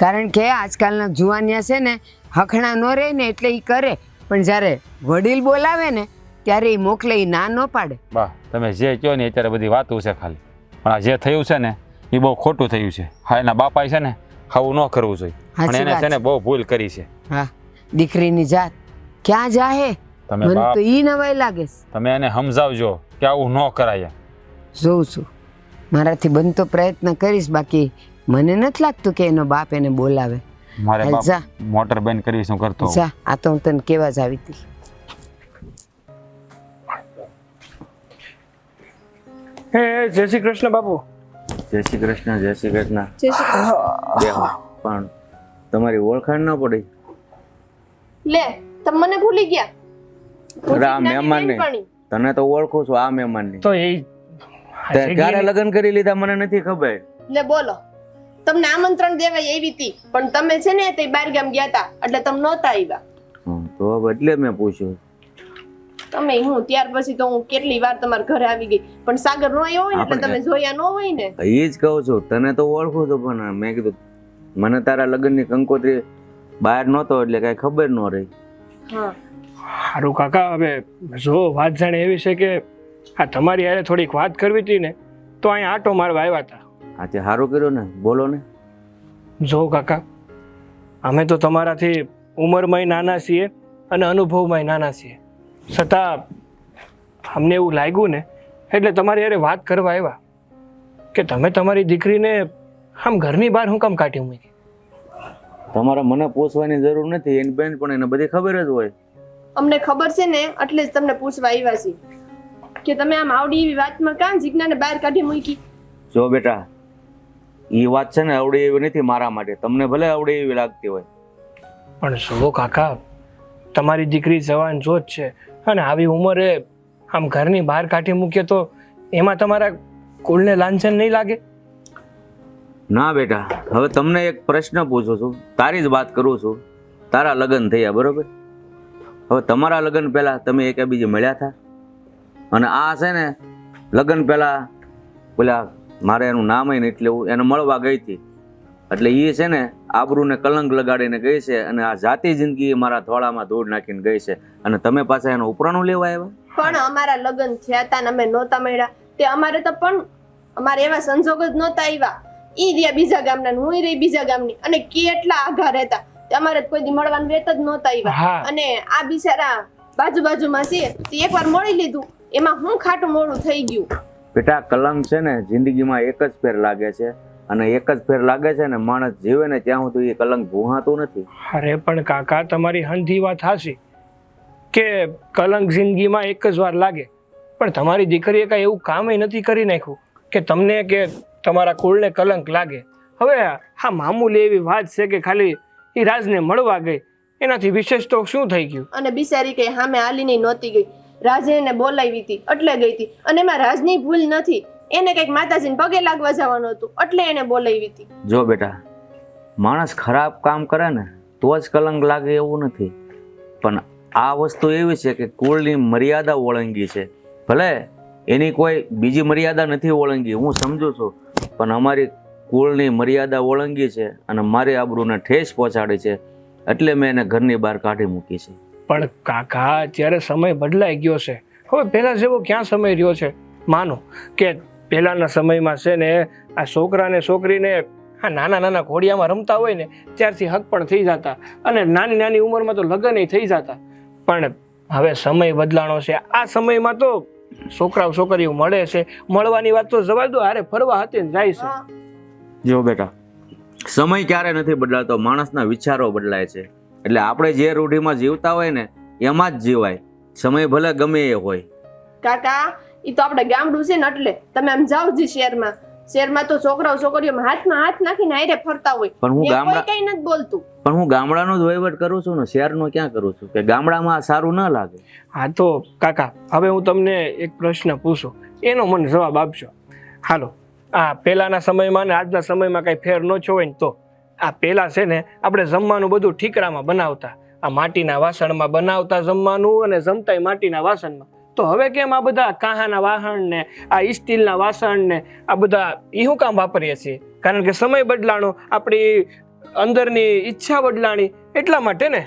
કારણ કે આજકાલના જુવાનિયા છે ને હખણા ન રહે ને એટલે એ કરે, પણ જ્યારે વડીલ બોલાવે ને ત્યારે એ મોકલે, એ ના ન પાડે. બા તમે જે કહો ને અત્યારે બધી વાતું છે ખાલી, પણ આ જે થયું છે ને એ બહુ ખોટું થયું છે. હા, એના બાપાએ છે ને આવું ન કરવું જોઈએ, પણ એને છે ને બહુ ભૂલ કરી છે. હા, દીકરીની જાત ક્યાં જાહે તમે મને બાપ, તો ઈ નવાઈ લાગે છે. તમે એને સમજાવજો કે આવું ન કરાય. જોઉં છું, મારાથી બનતો પ્રયત્ન કરીશ. બાકી મને નથી લાગતું કે એનો બાપ એને બોલાવે. મારે હાલ બાપ જા. મોટર બંધ કરી શું કરતો? જા, આ તો હું તને કેવા જ આવી હતી. હે જય શ્રી કૃષ્ણ બાપુ. જય શ્રી કૃષ્ણ, જય શ્રી કૃષ્ણ. જય શ્રી કૃષ્ણ. બેહો. પણ તમારી ઓળખાણ ન પડી. લે, તમે મને ભૂલી ગયા. અરે આ મહેમાન ને તને તો ઓળખું છું, આ મહેમાન તો એ ને ક્યારે લગ્ન કરી લીધા મને નથી ખબર. લે બોલો, તમને આમંત્રણ દેવાય એવી હતી પણ તમે છે ને તે બહાર ગામ ગયા હતા એટલે તમે નહોતા આવ્યા. તો હવે એટલે મેં પૂછ્યું. તમે હું ત્યાર પછી તો હું કેટલી વાર તમારા ઘરે આવી ગઈ પણ સાગર નો આવ્યો હોય ને એટલે તમે જોયા ન હોય ને. એ જ કહું છું, તને તો ઓળખું છું પણ મેં કીધું મને તારા લગ્નની કંકોત્રી બહાર નહોતો એટલે કઈ ખબર ન રહી. હા સારું કાકા, હવે જો વાત જાણે એવી છે કે આ તમારી હારે થોડીક વાત કરવી હતી ને તો અહીંયા આટો મારવા આવ્યા હતા. આજે સારું કર્યું ને, બોલો ને. જો કાકા, અમે તો તમારાથી ઉંમરમાંય નાના છીએ અને અનુભવમાંય નાના છીએ, છતાં અમને એવું લાગ્યું ને એટલે તમારી હારે વાત કરવા આવ્યા કે તમે તમારી દીકરીને આમ ઘરની બહાર હું કામ કાઢી મૂકી. તમારે મને પૂછવાની જરૂર નથી, એની બેન પણ એને બધી ખબર જ હોય. અમને ખબર છે ને એટલે જ તમને પૂછવા આવ્યા છીએ કે તમે આમ આવડી એવી વાતમાં કાં જીજ્ઞાને બહાર કાઢી મૂકી. જો બેટા, એ વાત છે ને આવડી એવી નથી મારા માટે, તમને ભલે આવડી એવી લાગતી હોય. પણ જો કાકા, તમારી દીકરી જવાન જોત છે અને આવી ઉંમરે આમ ઘરની બહાર કાઢી મૂકીએ તો એમાં તમારા કુળને લાંછન નહીં લાગે? ના બેટા, હવે તમને એક પ્રશ્ન પૂછું છું, તારી જ વાત કરું છું. તારા લગ્ન થયા બરોબર, હવે તમારા લગ્ન પહેલા તમે એકબીજે મળ્યા હતા? અને આ છે ને લગ્ન પહેલા પેલા મારે એનું નામ ને એટલે એને મળવા ગઈ હતી એટલે એ છે ને આબરૂને કલંક લગાડીને ગઈ છે અને આ જાતિ જિંદગી મારા થોડામાં ધૂળ નાખીને ગઈ છે અને તમે પાછા એનું ઉપરાણું લેવા આવ્યા. પણ અમારા લગ્ન થયા હતા ને અમે નહોતા મળ્યા તે અમારે તો પણ અમારે એવા સંજોગ જ નહોતા આવ્યા. ઈ રહ્યા બીજા ગામના, હું રહી બીજા ગામની અને કેટલા આઘા રહેતા અમારે કોઈ દી મળવાનું રહેત જ નહોતા આવ્યા. અને આ બિચારા બાજુ બાજુમાં છે તે એકવાર મળી લીધું એમાં હું ખાટું મોડું થઈ ગયું. બેટા કલંક છે ને જિંદગીમાં એક જ ફેર લાગે છે, અને એક જ ફેર લાગે છે ને માણસ જીવે ને ત્યાં સુધી એ કલંક ભૂહાતું નથી. અરે પણ કાકા, તમારી હંધી વાત હાચી કે કલંક જિંદગીમાં એક જ વાર લાગે, પણ તમારી દીકરીએ કાંઈ એવું કામ નથી કરી નાખ્યું કે તમને કે તમારા કુળને કલંક લાગે. હવે હા મામૂલી એવી વાત છે કે ખાલી એ રાજને મળવા ગઈ, એનાથી વિશેષ તો શું થઈ ગયું? અને બિચારી કઈ સામે હાલીને નહોતી ગઈ, રાજે એને બોલાવી હતી એટલે ગઈ હતી. અને એમાં રાજની ભૂલ નથી, એને કઈક માતાજીને પગે લાગવા જવાનું હતું એટલે એને બોલાવી હતી. જો બેટા, માણસ ખરાબ કામ કરે ને તો જ કલંક લાગે એવું નથી, પણ આ વસ્તુ એવી છે કે કુળની મર્યાદા ઓળંગી છે. ભલે એની કોઈ બીજી મર્યાદા નથી ઓળંગી, હું સમજુ છું, પણ અમારી કુળની મર્યાદા ઓળંગી છે અને મારી આબરૂને ઠેસ પહોંચાડી છે, એટલે મેં એને ઘરની બહાર કાઢી મૂકી છે. પણ કાકા, અત્યારે સમય બદલાઈ ગયો છે. હવે પહેલા જેવો ક્યાં સમય રહ્યો છે? માનો કે પહેલાના સમયમાં છે ને આ છોકરાને છોકરીને આ નાના નાના ઘોડિયામાં રમતા હોય ને ત્યારથી હક પણ થઈ જતા, અને નાની નાની ઉંમરમાં તો લગ્ન થઈ જતા. પણ હવે સમય બદલાણો છે. આ સમયમાં તો છોકરાઓ છોકરીઓ મળે છે, મળવાની વાત તો જવા દો, હારે ફરવા હાથે જાય છે. જો બેટા, સમય ક્યારે નથી બદલાતો, માણસના વિચારો બદલાય છે. એટલે આપણે જે રૂઢિમાં જીવતા હોય ને એમાં જ જીવાય, સમય ભલે ગમે એ હોય. કાકા, ઈ તો આપણે ગામડું છે ને એટલે તમે આમ જાવ જી શહેરમાં તો છોકરાઓ છોકરીઓ હાથમાં હાથ નાખીને હારે ફરતા હોય, પણ હું ત્યાં કોઈ કઈ નથી બોલતું. પણ હું ગામડાનો જ વહીવટ કરું છું ને, શહેરનો ક્યાં કરું છું? કે ગામડામાં સારું ન લાગે? હા તો કાકા, હવે હું તમને એક પ્રશ્ન પૂછું, એનો મને જવાબ આપજો. હાલો, આ પહેલાના સમયમાં ને આજના સમયમાં કઈ ફેર ન છો હોય ને તો આ પહેલા છે ને આપણે જમવાનું બધું ઠીકરામાં બનાવતા, આ માટીના વાસણમાં બનાવતા જમવાનું, અને જમતાય માટીના વાસણમાં. તો હવે કેમ આ બધા કાહાના વાસણ ને આ સ્ટીલના વાસણ ને આ બધા એ શું કામ વાપરીએ છીએ? કારણ કે સમય બદલાણો, આપણી અંદરની ઈચ્છા બદલાણી, એટલા માટે ને.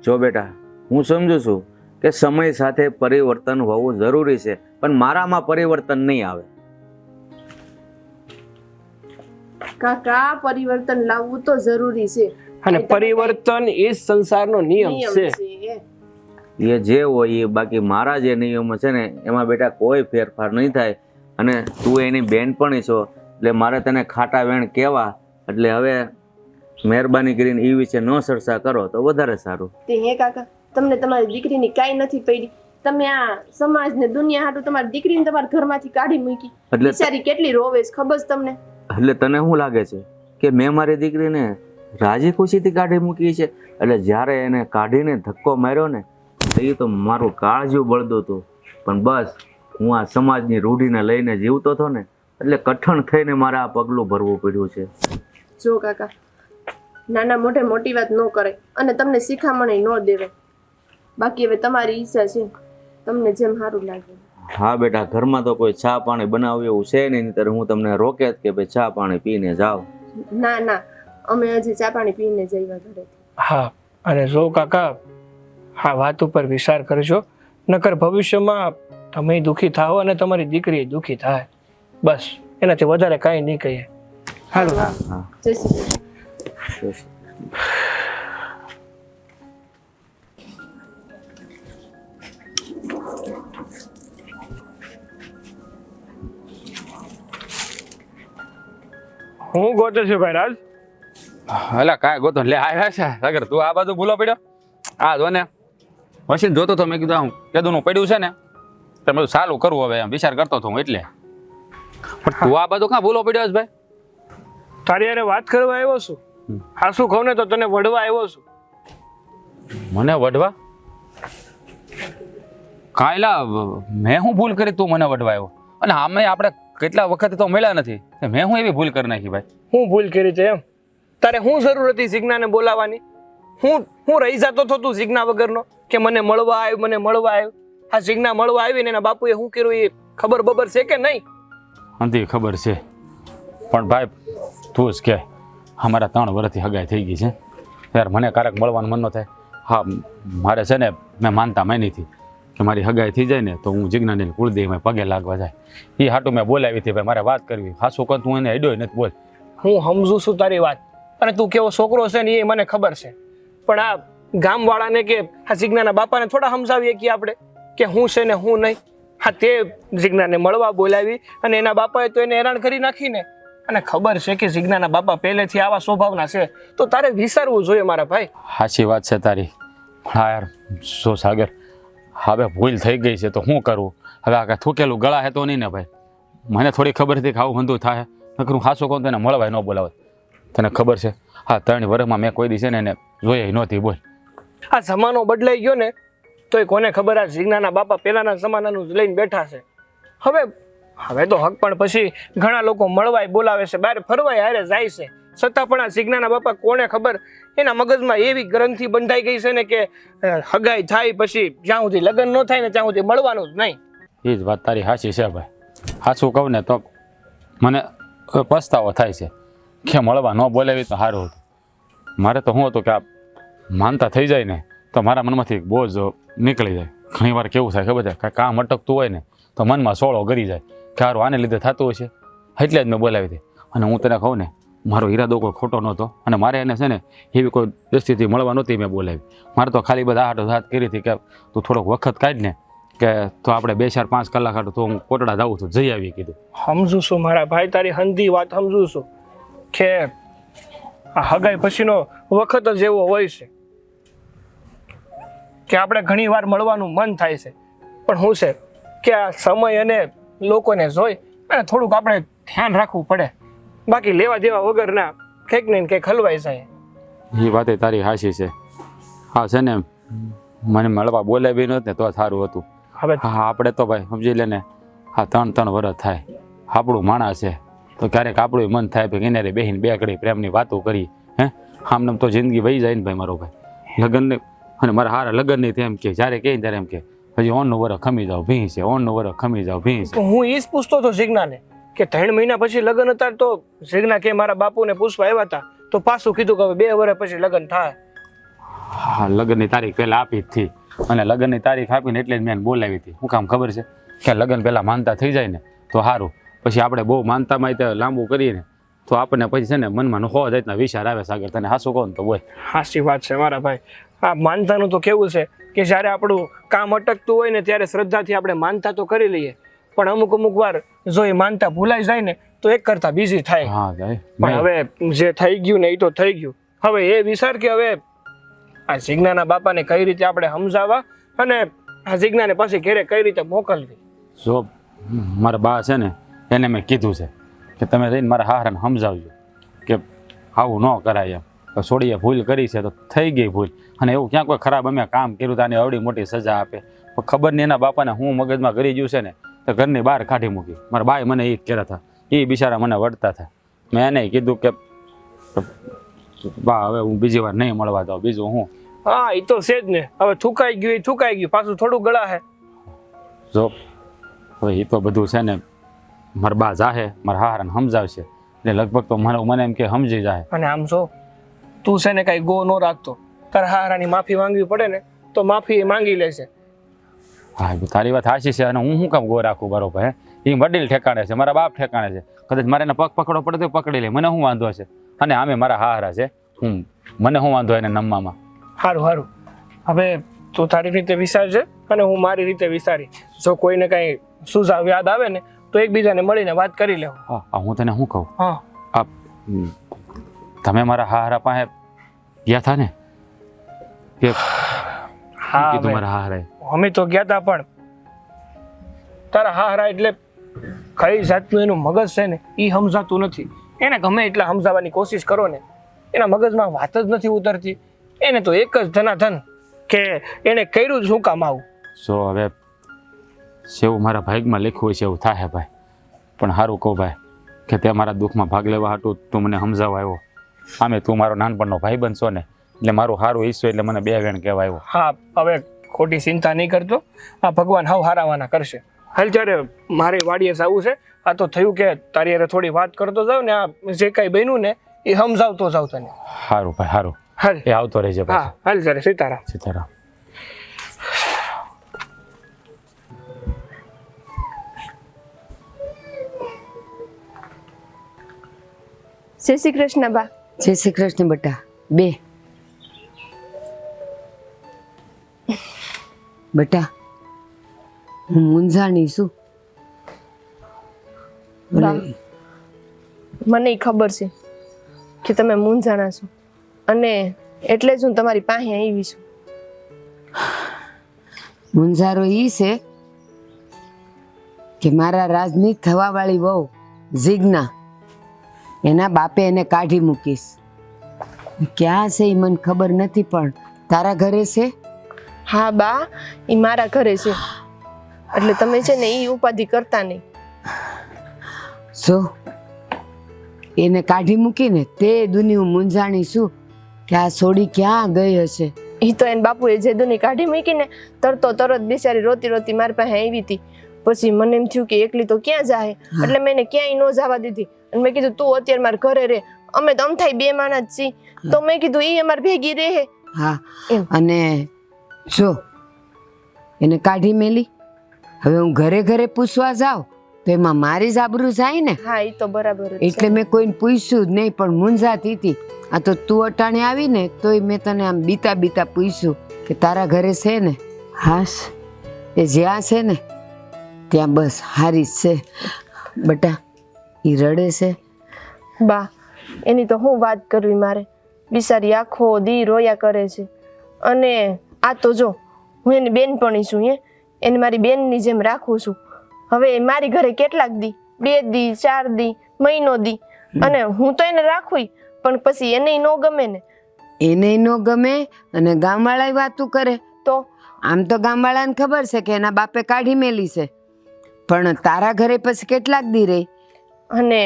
જો બેટા, હું સમજુ છું કે સમય સાથે પરિવર્તન હોવું જરૂરી છે, પણ મારામાં પરિવર્તન નહીં આવે. કાકા, પરિવર્તન લાવવું તો જરૂરી છે, અને પરિવર્તન એ જ સંસારનો નિયમ છે. એ જે હોય એ, બાકી મારા જે નિયમો છે ને એમાં બેટા કોઈ ફેરફાર નહીં થાય. અને તું એની બેનપણી છો એટલે મારે તને ખાટા વેણ કહેવા, એટલે હવે મહેરબાની કરીને એ વિશે ન ચર્ચા કરો તો વધારે સારું. તે હે કાકા, તમને તમારી દીકરીની કાંઈ નથી પડી, તમે આ સમાજ ને દુનિયા હાટુ તમારી દીકરીને તમારા ઘરમાંથી કાઢી મૂકી, બિચારી કેટલી રોવે છે ખબર છે તમને? એટલે તને શું લાગે છે કે મેં મારી દીકરીને રાજી ખુશીથી કાઢી મૂકી છે? એટલે જ્યારે એને કાઢીને ધક્કો માર્યો ને એ તો મારું કાળજું બળતું હતું, પણ બસ હું આ સમાજની રૂઢીને લઈને જીવતો હતો ને એટલે કઠણ થઈને મારે આ પગલું ભરવું પડ્યું છે. જો કાકા, નાના મોઢે મોટી વાત ન કરે અને તમને શિખામણ ન દેવાય. બાકી હવે તમારી ઈચ્છા છે, તમને જેમ સારું લાગે. હા બેટા, ઘરમાં તો કોઈ ચા પાણી બનાવ્યું એવું છે નહીં, ત્યારે હું તમને રોકે જ કે ભાઈ ચા પાણી પીને જાઓ. ના ના, અમે હજી ચા પાણી પીને જઈવા ઘરે. હા, અને જો કાકા, હા વાત ઉપર વિચાર કરજો, નકર ભવિષ્યમાં તમે દુઃખી થાઓ અને તમારી દીકરી દુઃખી થાય. બસ એનાથી વધારે કાંઈ નહીં કહીએ. હાલો. હા, જય શ્રી કૃષ્ણ. હું ગોતે છે ભાઈ રાજ? એટલે કાંઈ ગોતો લે આવ્યા છે અગર તું આ બાજુ ભૂલો પડ્યો. આ જો ને મશીન જોતો તો મેં કીધું આમ કેદુનું પડ્યું છે ને તો મેં ચાલુ કરવું, હવે એમ વિચાર કરતો હતો હું એટલે. પણ તું આ બાજુ ક્યાં ભૂલો પડ્યો છે ભાઈ? તારી યારે વાત કરવા આવ્યો છું. હા શું કહું ને તો તને વઢવા આવ્યો છું. મને વઢવા? કાયલા મેં હું ભૂલ કરી તું મને વઢવા આવ્યો? અને આમે આપણે કેટલા વખત તો મળ્યા નથી, મેં હું એવી ભૂલ કરી નાખી ભાઈ? હું ભૂલ કરી છે એમ? તારે શું જરૂર હતી જીજ્ઞાને બોલાવવાની? હું રહી જતો હતો તું જીજ્ઞા વગરનો કે મને મળવા આવ્યો, મને મળવા આવ્યો? આ જીજ્ઞા મળવા આવી ને એના બાપુએ શું કર્યું એ ખબર બબર છે કે નહીં? અંધી ખબર છે, પણ ભાઈ તું જ કે અમારા 3 વર્ષથી હગાઈ થઈ ગઈ છે યાર, મને ક્યારેક મળવાનું મન ન થાય. હા મારે છે ને મેં માનતા માની હતી કે મારી હગાઈ થઈ જાય ને તો હું જીજ્ઞાની કુળદેવીમાં પગે લાગવા જાય, એ હાટું મેં બોલાવી હતી ભાઈ, મારે વાત કરવી. હાસું કહું તું એને અડ્યો નથી બોલ. હું સમજુ છું તારી વાત, અને તું કેવો છોકરો છે ને એ મને ખબર છે, પણ આ ગામવાળાને કે આ જીજ્ઞાના બાપાને થોડા સમજાવીએ કે આપણે કે હું છે ને હું નહીં? હા તે જીજ્ઞાને મળવા બોલાવી અને એના બાપાએ તો એને હેરાન કરી નાખીને. અને ખબર છે કે જીજ્ઞાના બાપા પહેલેથી આવા સ્વભાવના છે, તો તારે વિચારવું જોઈએ મારા ભાઈ. સાચી વાત છે તારી. હા યાર, જો સાગર, હવે ભૂલ થઈ ગઈ છે તો શું કરવું? હવે આ કાંઈ થૂકેલું ગળા હે તો નહીં ને ભાઈ. મને થોડી ખબર હતી કે આવું હંધું થાય. નકર હું હાસો કહું તને મળવાય ન બોલાવે. તને ખબર છે, હા 3 વર્ષમાં મેં કોઈ દિવસ છે ને એને જોઈએ નહોતી. બોલ, આ જમાનો બદલાઈ ગયો ને તોય કોને ખબર આ જીજ્ઞાના બાપા પહેલાના જમાનાનું જ લઈને બેઠા છે. હવે તો હક પણ પછી ઘણા લોકો મળવાય બોલાવે છે, બહાર ફરવાય હારે જાય છે, છતાં પણ આ જીજ્ઞાના બાપા કોને ખબર એના મગજમાં એવી ગ્રંથિ બંધાઈ ગઈ છે ને કે હગાઈ થાય પછી જ્યાં સુધી લગ્ન ન થાય ને ત્યાં સુધી મળવાનું જ નહીં. એ જ વાત તારી સાચી છે ભાઈ. સાચું કહું ને તો મને હવે પસ્તાવો થાય છે કે મળવા ન બોલાવી તો સારું હતું. મારે તો શું હતું કે આ માનતા થઈ જાય ને તો મારા મનમાંથી એક બોજ નીકળી જાય. ઘણી વાર કેવું થાય ખબર છે, કાંઈ કામ અટકતું હોય ને તો મનમાં સોળો ગરી જાય કે હારું આને લીધે થતું હશે, એટલે જ મેં બોલાવી હતી. અને હું તને કહું ને, મારો ઈરાદો કોઈ ખોટો નહોતો અને મારે એને છે ને એવી કોઈ દૃષ્ટિથી મળવા નહોતી મેં બોલાવી. મારે તો ખાલી બધા હાથ કરી હતી કે તું થોડોક વખત કાઢ ને, કે તો આપણે 2, 4, 5 કલાક હાટું તો હું કોટડા જાઉં છું, જઈ આવી કીધું. સમજુ છું મારા ભાઈ, તારી હંધી વાત સમજુ છું કે આ હગાઈ પછીનો વખત જ એવો હોય છે કે આપણે ઘણી વાર મળવાનું મન થાય છે, પણ શું છે કે આ સમય અને લોકોને જોઈ અને થોડુંક આપણે ધ્યાન રાખવું પડે. બાકી લેવા દેવા વગરના કંઈક ને કંઈક હલવાઈ જાય. એ વાતે તારી હાશી છે. હા છે ને, મને મળવા બોલાવી નહોત ને તો સારું હતું. હવે હા આપણે તો ભાઈ સમજી લે ને, હા 3 વર્ષ થાય, આપણું માણસ છે તો ક્યારેક આપણું મન થાય કે કિનારે બેહીને 2 ઘડી પ્રેમની વાતો કરી. આમ તો જિંદગી વહી જાય ને ભાઈ મારો ભાઈ. લગ્નને અને મારા હારા લગ્નની તેમ કે જ્યારે કહે ત્યારે એમ કે હજી ઓનનું વરસ ખમી જાવ ભીં છે, ઓનનું વરસ ખમી જાવ ભીં છે. હું એ જ પૂછતો હતો જીજ્ઞાને કે 3 મહિના પછી લગ્ન હતા તો જીજ્ઞા કે મારા બાપુને પૂછવા આવ્યા હતા તો પાછું કીધું કે હવે 2 વર્ષ પછી લગ્ન થાય. હા, લગ્નની તારીખ પહેલાં આપી જ હતી અને લગ્નની તારીખ આપીને એટલે જ મેં એને બોલાવી હતી. શું કામ ખબર છે કે લગ્ન પહેલાં માનતા થઈ જાય ને તો સારું. પછી આપણે બહુ માનતામાં તે લાંબુ કરીએ ને તો આપણને પછી છે ને મનમાં હો જાતના વિચાર આવે. સાગર, તને હાસું કહું ને તો બોલ. સાચી વાત છે મારા ભાઈ. આ માનતાનું તો કેવું છે કે જ્યારે આપણું કામ અટકતું હોય ને ત્યારે શ્રદ્ધાથી આપણે માનતા તો કરી લઈએ, પણ અમુક વાર જો એ માનતા ભૂલાઈ જાય ને તો એક કરતા બીજી થાય. હા ભાઈ, પણ હવે જે થઈ ગયું ને એ તો થઈ ગયું. હવે એ વિચાર કે હવે આ જીજ્ઞાના બાપાને કઈ રીતે આપણે સમજાવવા અને આ જીજ્ઞાને પછી ઘરે કઈ રીતે મોકલવી. જો મારા બા છે ને એને મેં કીધું છે કે તમે જઈને મારા હારાને સમજાવજો કે આવું ન કરાય એમ. છોડીએ ભૂલ કરી છે તો થઈ ગઈ ભૂલ, અને એવું ક્યાં કોઈ ખરાબ અમે કામ કર્યું તો આને અવડી મોટી સજા આપે. પણ ખબર નહીં એના બાપાને હું મગજમાં કરી ગયું છે ને તો ઘરની બહાર કાઢી મૂકી. મારા બાએ મને એ જ કહેતા હતા, એ બિચારા મને વળતા હતા. મેં એને કીધું કે બા હવે હું બીજી વાર નહીં મળવા જાઉં. બીજું હું હા એ તો છે જ ને. હવે થૂકાઈ ગયું પાછું થોડું ગળા હે. જો હવે એ તો બધું છે ને મારા બા જાહે મારા હારાને સમજાવશે એટલે લગભગ તો મને એમ કે સમજી જાય. અને આમ જો તું છે ને કઈ ગો ન રાખતો, તારા હારાની માફી માંગવી પડે ને તો માફી એ માંગી લેશે. હા, તારી વાત સાચી છે. અને હું શું કામ ગો રાખું બરોબર? હે, એ વડીલ ઠેકાણે છે, મારા બાપ ઠેકાણે છે. કદાચ મારે એને પગ પકડવો પડે તો પકડી લે, મને શું વાંધો છે? અને આમે મારા હારા છે, મને શું વાંધો એને નમવામાં? સારું હવે તું તારી રીતે વિચારજે અને હું મારી રીતે વિચારી. જો કોઈને કઈ સુઝાવ યાદ આવે ને તો એકબીજાને મળીને વાત કરી લેવું. હા, હું તને શું કહું, હા આ તમે મારા હારા પાસે ગયા હતા ને કે હા કીધું હવે મારા હારાએ? અમે તો ગયા હતા, પણ તારા હારા એટલે કઈ જાતનું એનું મગજ છે ને એ સમજાતું નથી. એને ગમે એટલા સમજાવવાની કોશિશ કરો ને એના મગજમાં વાત જ નથી ઉતરતી. એને તો એક જ ધનાધન કે એને કર્યું જ શું કામ આવું. જો હવે જેવું મારા ભાગમાં લખ્યું છે એવું થાય ભાઈ. પણ સારું કહું ભાઈ કે તે મારા દુઃખમાં ભાગ લેવા હાટું તું મને સમજાવવા આવ્યો. આમે તું મારો નાનપણનો ભાઈ બનશો ને એટલે મારું સારું ઈચ્છો એટલે મને 2 વેણ કહેવા આવ્યો. હા હવે ખોટી ચિંતા નહીં કરતો, આ ભગવાન હાવ હારાવાના કરશે. હાલ ત્યારે મારે વાડીએ જવું છે. આ તો થયું કે તારી હારે થોડી વાત કરતો જાવ ને આ જે કાંઈ બન્યું ને એ સમજાવતો જાવ તને. સારું ભાઈ સારું, હાલ એ આવતો રહેજે હા હાલ ત્યારે સીતારામ. સીતારામ. જય શ્રી કૃષ્ણ બા. જય શ્રી કૃષ્ણ બેટા. બે બેટા, હું મૂંઝાણી છું. બા, મને ખબર છે કે તમે મૂંઝાણા છો અને એટલે જ હું તમારી પાસે આવી છું. મૂંઝારો ઈ છે કે મારા રાજની થવાવાળી વહુ જીજ્ઞા એના બાપે એને કાઢી મૂકીશ. ક્યાં છે એ મને ખબર નથી, પણ તારા ઘરે છે? હા બા, એ મારા ઘરે છે એટલે તમે છે ને એ ઉપાધિ કરતા નહીં. જો એને કાઢી મૂકીને તે દુની હું મૂંઝાણી છું કે આ સોડી ક્યાં ગઈ હશે. એ તો એને બાપુએ જે દુની કાઢી મૂકીને તરત બિચારી રોતી રોતી મારી પાસે આવી હતી. પછી મને એમ થયું કે એકલી તો ક્યાં જાય, એટલે મેં એને ક્યાંય ન જવા દીધી અને મેં કીધું તું અત્યારે મારા ઘરે રહે, અમે તો અમથાઈ બે માણસ જ છીએ, તો મેં કીધું એ અમારી ભેગી રહે. હા, એમ. અને જો એને કાઢી મેલી, હવે હું ઘરે ઘરે પૂછવા જાઉં તો એમાં મારી જ આબરૂ જાય ને. હા એ તો બરાબર જ છે. એટલે મેં કોઈને પૂછ્યું જ નહીં, પણ મૂંઝાતી હતી. આ તો તું અટાણે આવી ને તોય મેં તને આમ બીતા બીતા પૂછ્યું કે તારા ઘરે છે ને? હાસ, એ જ્યાં છે ને ત્યાં બસ હારી જ છે. બટા એ રડે છે. બા, એની તો હું વાત કરવી મારે, બિચારી આખો દી રોયા કરે છે. અને આ તો જો હું એની બેનપણી છું, એને મારી બેનની જેમ રાખું છું. હવે મારી ઘરે કેટલાક દી, 2 દી 4 દી, મહિનો દી, અને હું તો એને રાખું પણ પછી એને ન ગમે ને. એને ન ગમે અને ગામવાળા વાતું કરે. તો આમ તો ગામવાળાને ખબર છે કે એના બાપે કાઢી મેલી છે, પણ તારા ઘરે પછી કેટલાક દી રહી. અને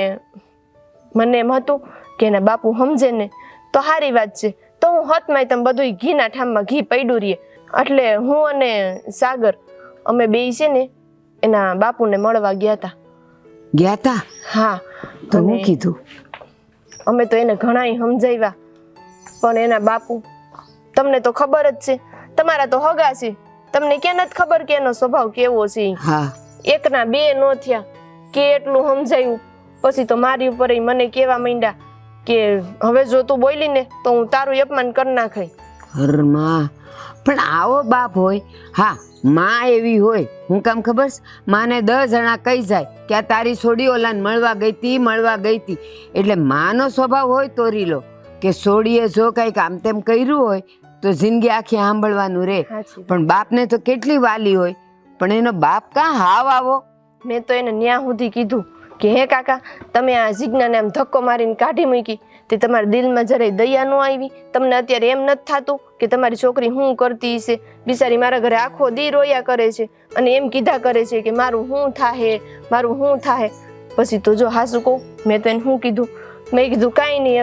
મને એમ હતું કે એના બાપુ સમજે ને તો સારી વાત છે, તો હું હતમાં તમે બધું ઘીના ઠામમાં ઘી પડ્યું રહીએ. એટલે હું અને સાગર અમે બે છે ને એના બાપુને મળવા ગયા હતા. ગયા તા? હા. તો હું અને કીધું? અમે તો એને ઘણાય સમજાવ્યા, પણ એના બાપુ, તમને તો ખબર જ છે, તમારા તો હગા છે, તમને ક્યાં નથી ખબર કે એનો સ્વભાવ કેવો છે. હા, એકના બે નો થયા કે એટલું સમજાયું, પછી તો મારી ઉપર મને કેવા માંડ્યા કે હવે જો તું બોલી ને તો હું તારું અપમાન કરી નાખાય. હરમાં પણ આવો બાપ હોય. હા, માં એવી હોય. હું કામ ખબર છે? માને 10 જણા કહી જાય કે આ તારી છોડી ઓલાને મળવા ગઈ હતી. એટલે માનો સ્વભાવ હોય તોરી લો કે છોડીએ જો કંઈક આમ તેમ કર્યું હોય તો જિંદગી આખી સાંભળવાનું રે. પણ બાપને તો કેટલી વાલી હોય, પણ એનો બાપ કાં હાવ આવો. મેં તો એને ન્યા સુધી કીધું કે હે કાકા, તમે આ જીજ્ઞાને આમ ધક્કો મારીને કાઢી મૂકી તે તમારા દિલમાં જરાય દયા ન આવી? તમને અત્યારે એમ નથી થતું કે તમારી છોકરી શું કરતી છે? બિચારી મારા ઘરે આખો દી રોયા કરે છે અને એમ કીધા કરે છે કે મારું શું થાહે. પછી તો જો હાસુ કહું, મેં તો એને શું કીધું, મેં કીધું કાંઈ નહીં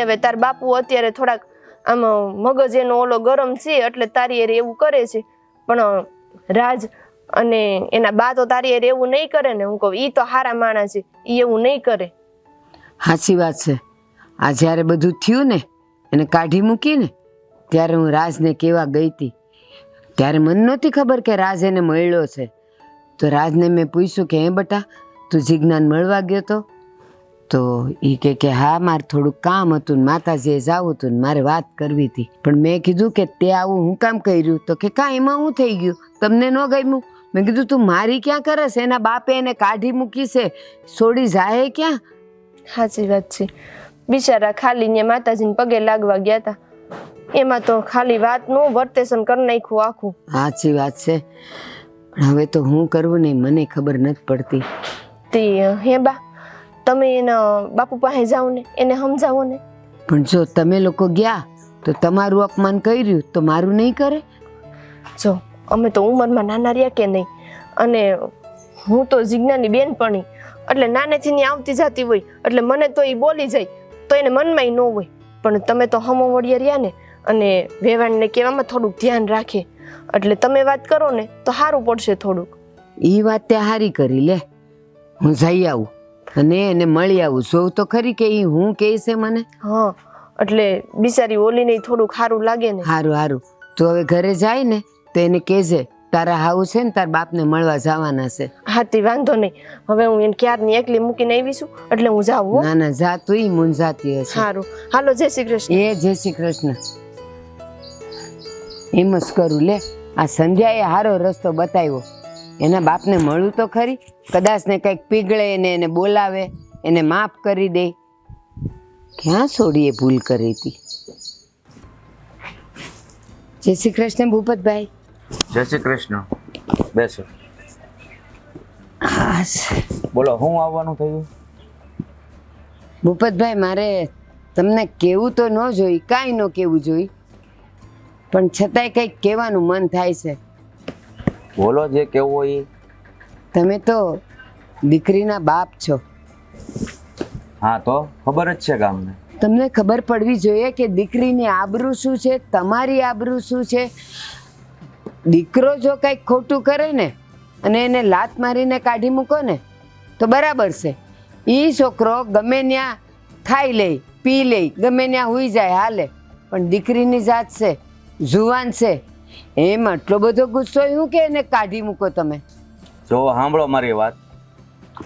હવે તાર બાપુ અત્યારે થોડાક આમ મગજ એનો ઓલો ગરમ છે એટલે તારી એરે એવું કરે છે, પણ રાજ અને એના બા તો તારી એરે એવું નહીં કરે ને. હું કહું ઈ તો હારા માણસ છે, ઈ એવું નહીં કરે. સાચી વાત છે. આ જ્યારે બધું થયું ને એને કાઢી મૂકી ને ત્યારે હું રાજને કહેવા ગઈ હતી, ત્યારે મને નહોતી ખબર કે રાજ એને મળ્યો છે. તો રાજને મેં પૂછ્યું કે હે બટા, તું જીજ્ઞાને મળવા ગયો તો એ કે હા, મારે થોડુંક કામ હતું ને માતાજીએ જવું હતું ને મારે વાત કરવી હતી. પણ મેં કીધું કે તે આવું હું કામ કર્યું? તો કે કાં એમાં હું થઈ ગયું, તમને ન ગમ્યું? મેં કીધું તું મારી ક્યાં કરે છે? એના બાપે એને કાઢી મૂકી છે, છોડી જાય ક્યાં? સાચી વાત છે. બિચારા ખાલી ને માતાજીને પગે લાગવા ગયા હતા, એમાં તો ખાલી વાતનું વર્તેશન કરી નાખ્યું આખું. સાચી વાત છે. પણ હવે તો હું કરવું નહીં મને ખબર નથી પડતી. તે હે બા, તમે એના બાપુ પાસે જાઓ ને, એને સમજાવો ને. પણ જો તમે લોકો ગયા તો તમારું અપમાન કર્યું તો મારું નહીં કરે? જો અમે તો ઉંમરમાં નાના રહ્યા કે નહીં, અને હું તો જીજ્ઞાની બેનપણી એટલે નાનેથી ની આવતી જતી હોય એટલે મને તો એ બોલી જાય તો એને મનમાં ન હોય. પણ તમે તો હમો વળિયા રહ્યા ને, અને વેવાણને કહેવામાં થોડુંક ધ્યાન રાખે, એટલે તમે વાત કરો ને તો સારું પડશે થોડુંક. એ વાત તે હારી કરી. લે હું જઈ આવું અને એને મળી આવું, જોઉં તો ખરી કે એ હું કહે છે મને. હા, એટલે બિચારી ઓલીને થોડુંક સારું લાગે ને. સારું. તું હવે ઘરે જાય ને તો એને કહેજે તારા હાવું છે ને તાર બાપને મળવા જવાના છે. હા તે વાંધો નહીં, હવે હું એને ક્યારની એકલી મૂકીને આવી છું એટલે હું જાઉં. ના જા, તું ઈ મૂંઝાતી હશે. સારું, હાલો, જય શ્રી કૃષ્ણ. જય શ્રી કૃષ્ણ. એમ જ કરું. લે આ સંધ્યાએ સારો રસ્તો બતાવ્યો. એના બાપને મળું તો ખરી, કદાચ ને કંઈક પીગળે ને એને બોલાવે, એને માફ કરી દે. ક્યાં છોડીએ ભૂલ કરી હતી. જય શ્રી કૃષ્ણ ભૂપતભાઈ. જય શ્રી કૃષ્ણ. બેસો. હા બોલો, શું આવવાનું થયું? ભૂપતભાઈ, મારે તમને કહેવું તો ન જોઈ, કાંઈ ન કહેવું જોઈ, પણ છતાંય કંઈક કહેવાનું મન થાય છે. બોલો, જે કેવું હોય એ. તમે તો દીકરીના બાપ છો. હા, તો ખબર જ છે ગામને. તમને ખબર પડવી જોઈએ કે દીકરીની આબરૂ શું છે, તમારી આબરૂ શું છે. દીકરો જો કંઈક ખોટું કરે ને અને એને લાત મારીને કાઢી મૂકો ને તો બરાબર છે. એ છોકરો ગમે ત્યાં ખાઈ લે, પી લે, ગમે ત્યાં હુઈ જાય, હાલે. પણ દીકરીની જાત છે, જુવાન છે, એમ આટલો બધો ગુસ્સો શું કે એને કાઢી મૂકો તમે? જો સાંભળો મારી વાત,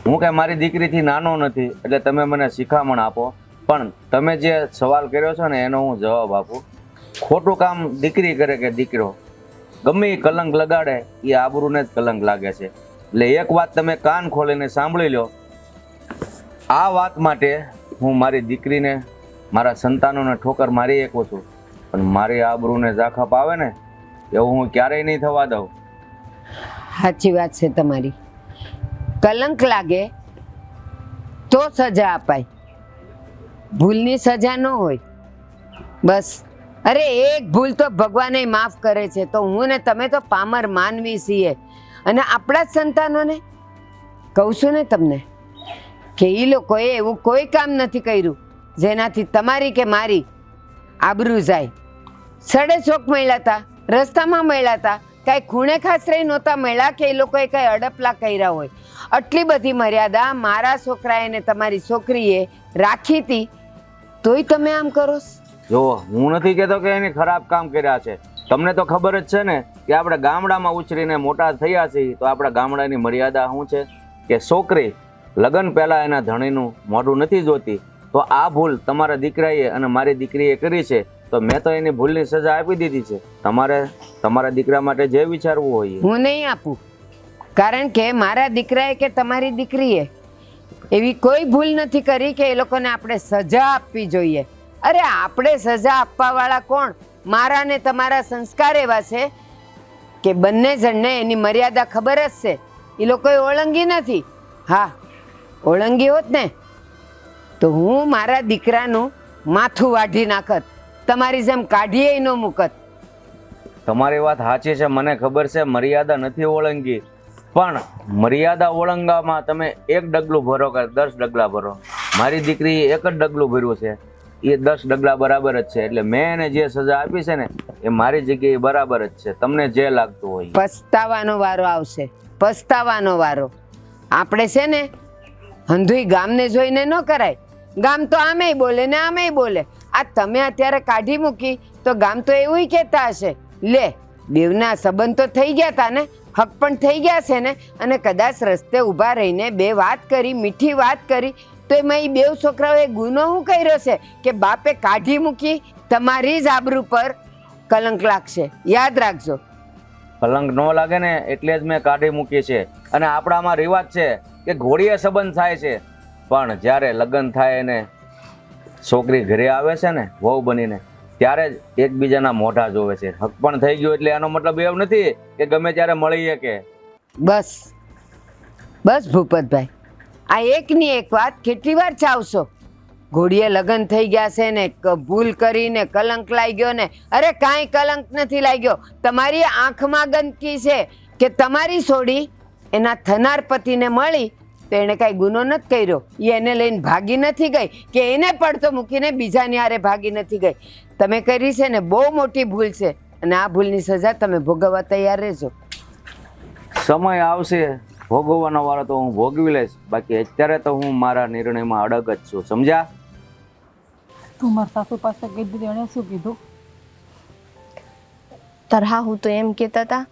હું કઈ મારી દીકરીથી નાનો નથી, એટલે તમે મને શિખામણ આપો. પણ તમે જે સવાલ કર્યો છો ને એનો હું જવાબ આપું. ખોટું કામ દીકરી કરે કે દીકરો, ગમે એ કલંક લગાડે એ આબરૂને જ કલંક લાગે છે. એટલે એક વાત તમે કાન ખોલીને સાંભળી લો. આ વાત માટે હું મારી દીકરીને, મારા સંતાનોને ઠોકર મારી શકું છું, પણ મારી આબરૂને ઝાખપ આવે ને એવું હું ક્યારેય નહીં થવા દઉં. સાચી વાત છે તમારી. કલંક લાગે તો સજા અપાય, ભૂલની સજા ન હોય. બસ, અરે એક ભૂલ તો ભગવાને માફ કરે છે. તો હું ને તમે તો પામર માનવી છીએ, અને આપણા જ સંતાનોને કહું છું ને તમને કે એ લોકોએ એવું કોઈ કામ નથી કર્યું જેનાથી તમારી કે મારી આબરૂ જાય. સડે ચોક મળ્યા હતા, રસ્તામાં મળ્યા હતા, કાંઈ ખૂણે ખાસરે નહોતા મળ્યા કે એ લોકોએ કાંઈ અડપલા કર્યા હોય. આટલી બધી મર્યાદા મારા છોકરાએ ને તમારી છોકરીએ રાખી હતી, તોય તમે આમ કરો. જો હું નથી કહેતો કે એને ખરાબ કામ કર્યા છે. તમને તો ખબર જ છે ને કે આપણે ગામડામાં ઉછરીને મોટા થયા છીએ, તો આપણા ગામડાની મર્યાદા શું છે કે છોકરી લગ્ન પહેલા એના ધણીનું મોઢું નથી જોતી. તો આ ભૂલ તમારા દીકરાએ અને મારી દીકરીએ કરી છે, તો મેં તો એની ભૂલની સજા આપી દીધી છે. તમારે તમારા દીકરા માટે જે વિચારવું હોય હું નહીં આપું, કારણ કે મારા દીકરાએ કે તમારી દીકરીએ એવી કોઈ ભૂલ નથી કરી કે એ લોકોને આપણે સજા આપવી જોઈએ. અરે આપણે સજા આપવા વાળા કોણ? મારા ને તમારા સંસ્કાર એવા છે કે બંને જણને એની મર્યાદા ખબર જ છે. એ લોકોએ ઓળંગી નથી. હા, ઓળંગી હોત ને તો હું મારા દીકરાનું માથું વાઢી નાખત, તમારી જેમ કાઢીએ ન મૂકત. તમારી વાત સાચી છે, મને ખબર છે મર્યાદા નથી ઓળંગી, પણ મર્યાદા ઓળંગવામાં તમે એક ડગલું ભરો કે 10 ડગલા ભરો. મારી દીકરીએ એક જ ડગલું ભર્યું છે, એ 10 ડગલા બરાબર જ છે. એટલે મેં એને જે સજા આપી છે ને એ મારી જગ્યાએ બરાબર જ છે. તમને જે લાગતું હોય. પસ્તાવાનો વારો આવશે, પસ્તાવાનો વારો. આપણે છે ને હંધુઈ ગામને જોઈને ન કરાય. ગામ તો આમેય બોલે ને આમેય બોલે. આ તમે અત્યારે કાઢી મૂકી તો ગામ તો એવું કહેતા હશે, લે બેવના સંબંધ તો થઈ ગયા હતા ને, હક પણ થઈ ગયા છે ને, અને કદાચ રસ્તે ઊભા રહીને બે વાત કરી, મીઠી વાત કરી, તો એમાં એ બેવ છોકરાઓએ ગુનો શું કર્યો છે કે બાપે કાઢી મૂકી? તમારી જ આબરૂ પર કલંક લાગશે, યાદ રાખજો. કલંક ન લાગે ને એટલે જ મેં કાઢી મૂકી છે. અને આપણામાં રિવાજ છે કે ઘોડીએ સંબંધ થાય છે, પણ જ્યારે લગ્ન થાય ને છોકરી ઘરે આવે છે ને વહુ બનીને, ત્યારે જ એકબીજાના મોઢા જોવે છે. હક પણ થઈ ગયો એટલે એનો મતલબ એવું નથી કે ગમે ત્યારે મળીએ કે. બસ બસ ભૂપતભાઈ, આ એકની એક વાત કેટલી વાર ચાવશો? ઘોડીએ લગ્ન થઈ ગયા છે ને ભૂલ કરીને કલંક લાગ્યો ને, અરે કાંઈ કલંક નથી લાગ્યો. તમારી આંખમાં ગંદકી છે કે તમારી છોડી એના થનાર પતિને મળી તો એને કાંઈ ગુનો નથી કર્યો, એ એને લઈને ભાગી નથી ગઈ કે એને પડતો મૂકીને બીજાની હારે ભાગી નથી ગઈ. તમે કરી છે ને બહુ મોટી ભૂલ છે, અને આ ભૂલની સજા તમે ભોગવવા તૈયાર રહેજો. સમય આવશે ભોગવવાનો વાળો તો હું ભોગવી લઈશ, બાકી અત્યારે તો હું મારા નિર્ણયમાં અડગ જ છું. સમજ્યા? તું મારા સાસુ પાસે ગઈ દીધી, એણે શું કીધું? તારા હું તો એમ કહેતા હતા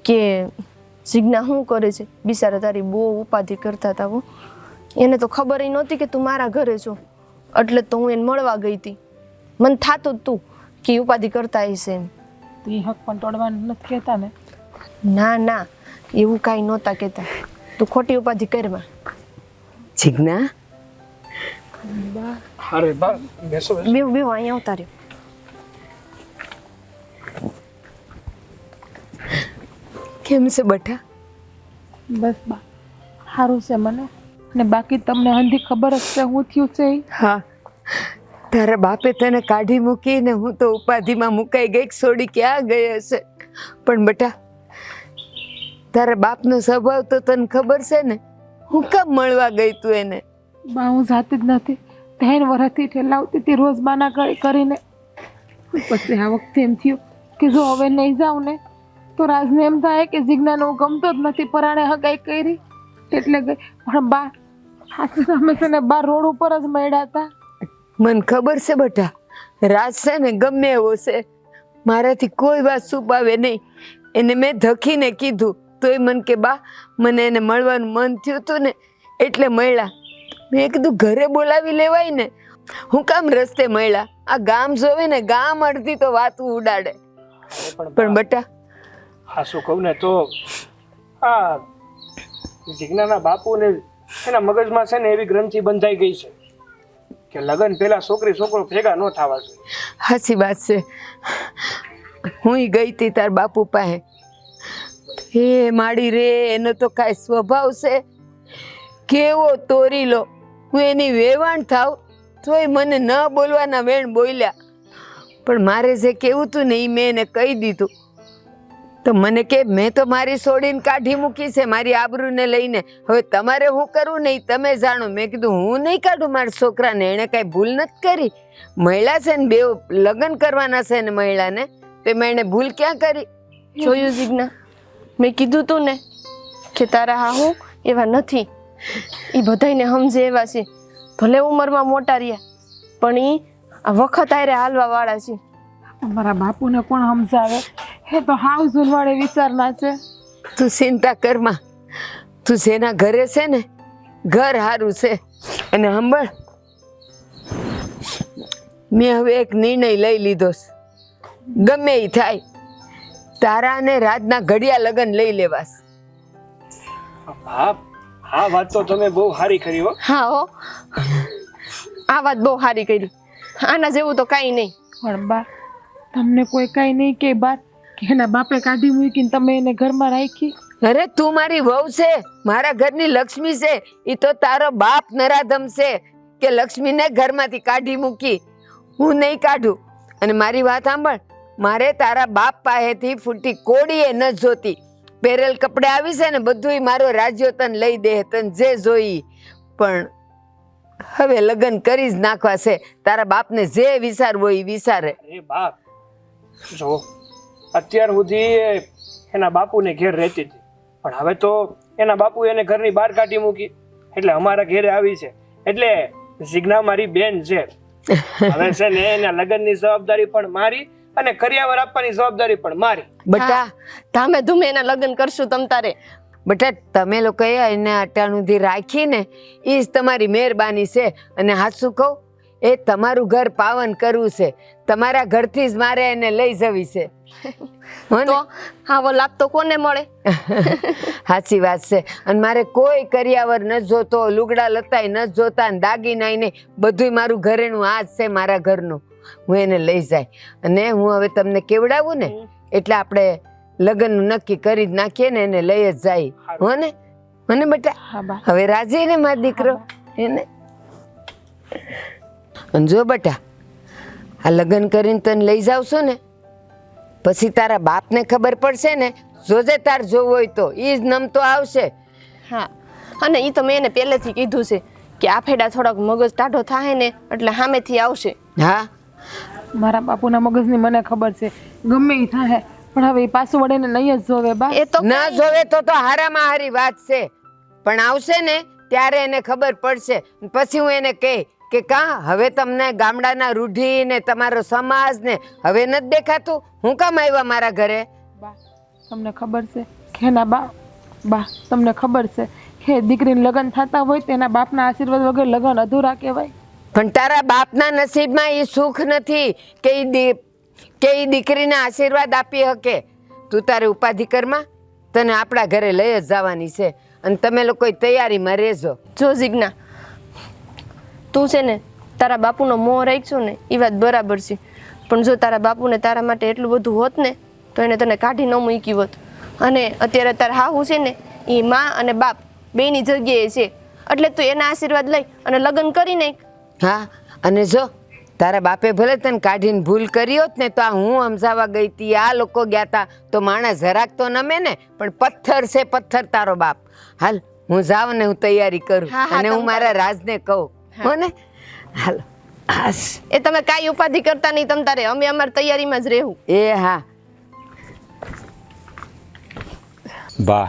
કે જીજ્ઞા શું કરે છે, બિચારા તારી બહુ ઉપાધિ કરતા હતા. હું એને તો ખબર નહોતી કે તું મારા ઘરે છો, એટલે તો હું એને મળવા ગઈ હતી. મને થાતું તું કે ઉપાધિ કરતા હશે એમ. એ હક પણ તોડવાનું નથી કહેતા ને. ના ના એવું કાંઈ નહોતા કહેતા. તું ખોટી ઉપાધિ કરમાં. જીજ્ઞા અરે બા બેસો બેસો. બેવ બેવ અહીંયા આવતા રહ્યો. કેમ છે બટા? બસ બા સારું છે મને. ને બાકી તમને હંધી ખબર જ છે હું થયું છે ઈ? હા, તારા બાપે તને કાઢી મૂકીને હું તો ઉપાધિમાં મુકાઈ ગઈ સોડી ક્યાં ગઈ હશે. પણ બટા તારા બાપનો સ્વભાવ તો તને ખબર છે ને. હું કામ મળવા ગઈ તું એને? બા હું જાતી જ નથી. 3 વર્ષથી ઠેલાવતી હતી રોજ બાના કરીને. પછી આ વખતે એમ થયું કે જો હવે નહીં જાઉં ને તો રાજને એમ થાય કે જીજ્ઞાને હું ગમતો જ નથી, પરાણે હગાઈ કરી એટલે ગઈ. પણ બા અમે છે ને બા રોડ ઉપર જ મળ્યા હતા. મને ખબર છે બટા, રાજ છે ને ગમે એવો છે, મારાથી કોઈ વાત છુપાવે નહીં. એને મેં ધકીને કીધું તોય મને કે બા મને એને મળવાનું મન થયું હતું ને એટલે મળ્યા. મેં કીધું ઘરે બોલાવી લેવાય ને, હું કામ રસ્તે મળ્યા? આ ગામ જોવે ને ગામ અડધી તો વાત ઉડાડે. પણ બટા હા શું કહું ને તો આ જીજ્ઞાના બાપુને એના મગજમાં છે ને એવી ગ્રંથિ બંધાઈ ગઈ છે કે લગ્ન પહેલા છોકરી છોકરો ભેગા ન થવા જોઈએ. સાચી વાત છે. હું ગઈ હતી તાર બાપુ પાસે. હે માડી રે, એનો તો કાંઈ સ્વભાવ છે કેવો તોરીલો. હું એની વેવાણ થાવ તોય મને ન બોલવાના વેણ બોલ્યા. પણ મારે જે કેવું હતું ને એ મેં એને કહી દીધું. તો મને કે મેં તો મારી છોડીને કાઢી મૂકી છે મારી આબરૂને લઈને, હવે તમારે હું કરવું નહીં તમે જાણો. મેં કીધું હું નહીં કાઢું મારા છોકરાને, એણે કાંઈ ભૂલ નથી કરી. મહિલા છે ને, બે લગ્ન કરવાના છે ને મહિલાને, તો મેં એને ભૂલ ક્યાં કરી? જોયું જીજ્ઞા, મેં કીધું તું ને કે તારા હાહુ એવા નથી. એ બધાયને સમજે એવા છે. ભલે ઉંમરમાં મોટા રહ્યા પણ એ આ વખત આરે હાલવા વાળા છે. મારા બાપુને કોણ સમજાવે? એ તો હાવ ઝુલવાડે વિચારના છે. તું ચિંતા કરમાં. તું જેના ઘરે છે ને ઘર સારું છે. અને સાંભળ, મેં હવે એક નિર્ણય લઈ લીધો છે. ગમે એ થાય તારા અને રાજના ઘડિયા લગ્ન લઈ લેવાસ. હા હા વાત તો તમે બહુ સારી કરી હો. હા હો, આ વાત બહુ સારી કરી. આના જેવું તો કાંઈ નહીં. પણ બા તમને કોઈ કાંઈ નહીં કે બાત કે એના બાપે કાઢી મૂકીને તમે એને ઘરમાં રાખી? અરે તું મારી વહુ છે, મારા ઘરની લક્ષ્મી છે. એ તો તારો બાપ નરાધમ છે કે લક્ષ્મીને ઘરમાંથી કાઢી મૂકી. હું નહીં કાઢું. અને મારી વાત સાંભળ, મારે તારા બાપ પાસેથી ફૂટી કોડીએ ન જોતી. પહેરેલ કપડે આવી છે ને બધુંય મારો રાજ્યો તને લઈ દે, તને જે જોઈ. પણ હવે લગ્ન કરી જ નાખવા છે. તારા બાપને જે વિચારવું હોય એ વિચારે. એ બાપ જો અત્યાર સુધી એના બાપુને ઘેર રહેતી હતી, પણ હવે તો એના બાપુ એને ઘરની બહાર કાઢી મૂકી એટલે અમારા ઘેરે આવી છે. એટલે જીજ્ઞા મારી બેન છે. હવે છે ને એના લગ્નની જવાબદારી પણ મારી અને કરિયાવર આપવાની જવાબદારી પણ મારી. બટા ધામે ધૂમે એના લગ્ન કરશું તમ તારે. બટા તમે લોકોએ એને અટાણુંથી રાખીને એ જ તમારી મહેરબાની છે. અને હાચું કહું, એ તમારું ઘર પાવન કરવું છે. તમારા ઘરથી જ મારે એને લઈ જવી છે. હો ને? તો આવો લાભ તો કોને મળે? સાચી વાત છે. અને મારે કોઈ કરિયાવર ન જોતો, લુગડા લતાય ન જોતા, ને દાગીનાય નહીં. બધુંય મારું ઘરેનું આ જ છે, મારા ઘરનું. હું એને લઈ જાય. અને હું હવે તમને કેવડાવું ને એટલે આપણે લગ્નનું નક્કી કરી જ નાખીએ ને, એને લઈ જ જાય. હો ને? મને બેટા હા બા. હવે રાજી ને મારો દીકરો એને. અને જો બેટા, આ લગ્ન કરીને તને લઈ જાવશો ને પછી તારા બાપને ખબર પડશે ને, જોજે તાર જોવું હોય તો ઈ જ નમતો આવશે. હા, અને એ તો મેં એને પહેલેથી કીધું છે કે આ ફેડા થોડોક મગજ ટાઢો થાય ને એટલે સામેથી આવશે. હા, મારા બાપુના મગજની મને ખબર છે. ગમે એ થાય પણ હવે એ પાછું વળીને નહીં જ જોવે બા. એ તો ન જોવે તો હારામાં હારી વાત છે. પણ આવશે ને ત્યારે એને ખબર પડશે. પછી હું એને કહે કે કા હવે તમને ગામડાના રૂઢિ ને તમારો સમાજ ને હવે નથી દેખાતું? હું કામ આવ્યા મારા ઘરે? બા તમને ખબર છે કે ના બા તમને ખબર છે કે દીકરીને લગ્ન થતા હોય તેના બાપના આશીર્વાદ વગર લગ્ન અધૂરા કહેવાય. પણ તારા બાપના નસીબમાં એ સુખ નથી કે કે એ દીકરીને આશીર્વાદ આપી શકે. તું તારે ઉપાધિ કરમાં, તને આપણા ઘરે લઈ જ જવાની છે અને તમે લોકો તૈયારીમાં રહેજો. જો જીજ્ઞા, તું છે ને તારા બાપુનો મોહ રાખશો ને એ વાત બરાબર છે, પણ જો તારા બાપુને તારા માટે એટલું બધું હોત ને તો એને તને કાઢી ન મૂકી હોત. અને અત્યારે તારા હાહુ છે ને એ માં અને બાપ બેની જગ્યાએ છે, એટલે તું એના આશીર્વાદ લઈ અને લગ્ન કરી નાખ. હા, અને જો તારા બાપે ભલે તને કાઢીને ભૂલ કરી હોત ને તો આ હું સમજાવવા ગઈ હતી, આ લોકો ગયા હતા તો માણસ જરાક તો નમે ને, પણ પથ્થર છે પથ્થર તારો બાપ. હાલ હું જાઉં ને હું તૈયારી કરું હા, હા, અને હું તમ મારા રાજને કહું હો ને. હાલ હાસ. એ તમે કાંઈ ઉપાધિ કરતા નહીં, તમ તારે અમે અમારી તૈયારીમાં જ રહેવું. એ હા. બા,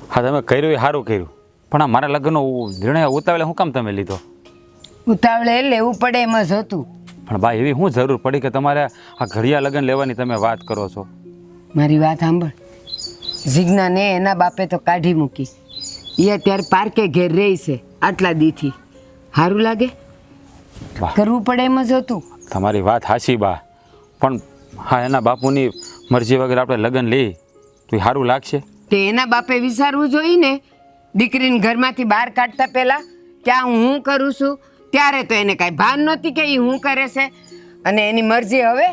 હા તમે કર્યું એ સારું કર્યું, પણ આ મારા લગ્નનો નિર્ણય ઉતાવળે શું કામ તમે લીધો? ઉતાવળે લેવું પડે એમ જ હતું. પણ બા એવી શું જરૂર પડી કે તમારે આ ઘડિયા લગ્ન લેવાની તમે વાત કરો છો? મારી વાત સાંભળ. જીજ્ઞાને એના બાપે તો કાઢી મૂકી, એ અત્યારે પાર્કે ઘેર રહી છે આટલા દીથી. સારું લાગે? વાહ. કરવું પડે એમ જ હતું. તમારી વાત હાચી બા, પણ હા એના બાપુની મરજી વગર આપણે લગ્ન લઈ તો એ સારું લાગશે? તે એના બાપે વિચારવું જોઈએ ને, દીકરીને ઘરમાંથી બહાર કાઢતા પહેલા કે આ હું કરું છું. ત્યારે તો એને કાંઈ ભાન નહોતી કે એ હું કરે છે, અને એની મરજી હવે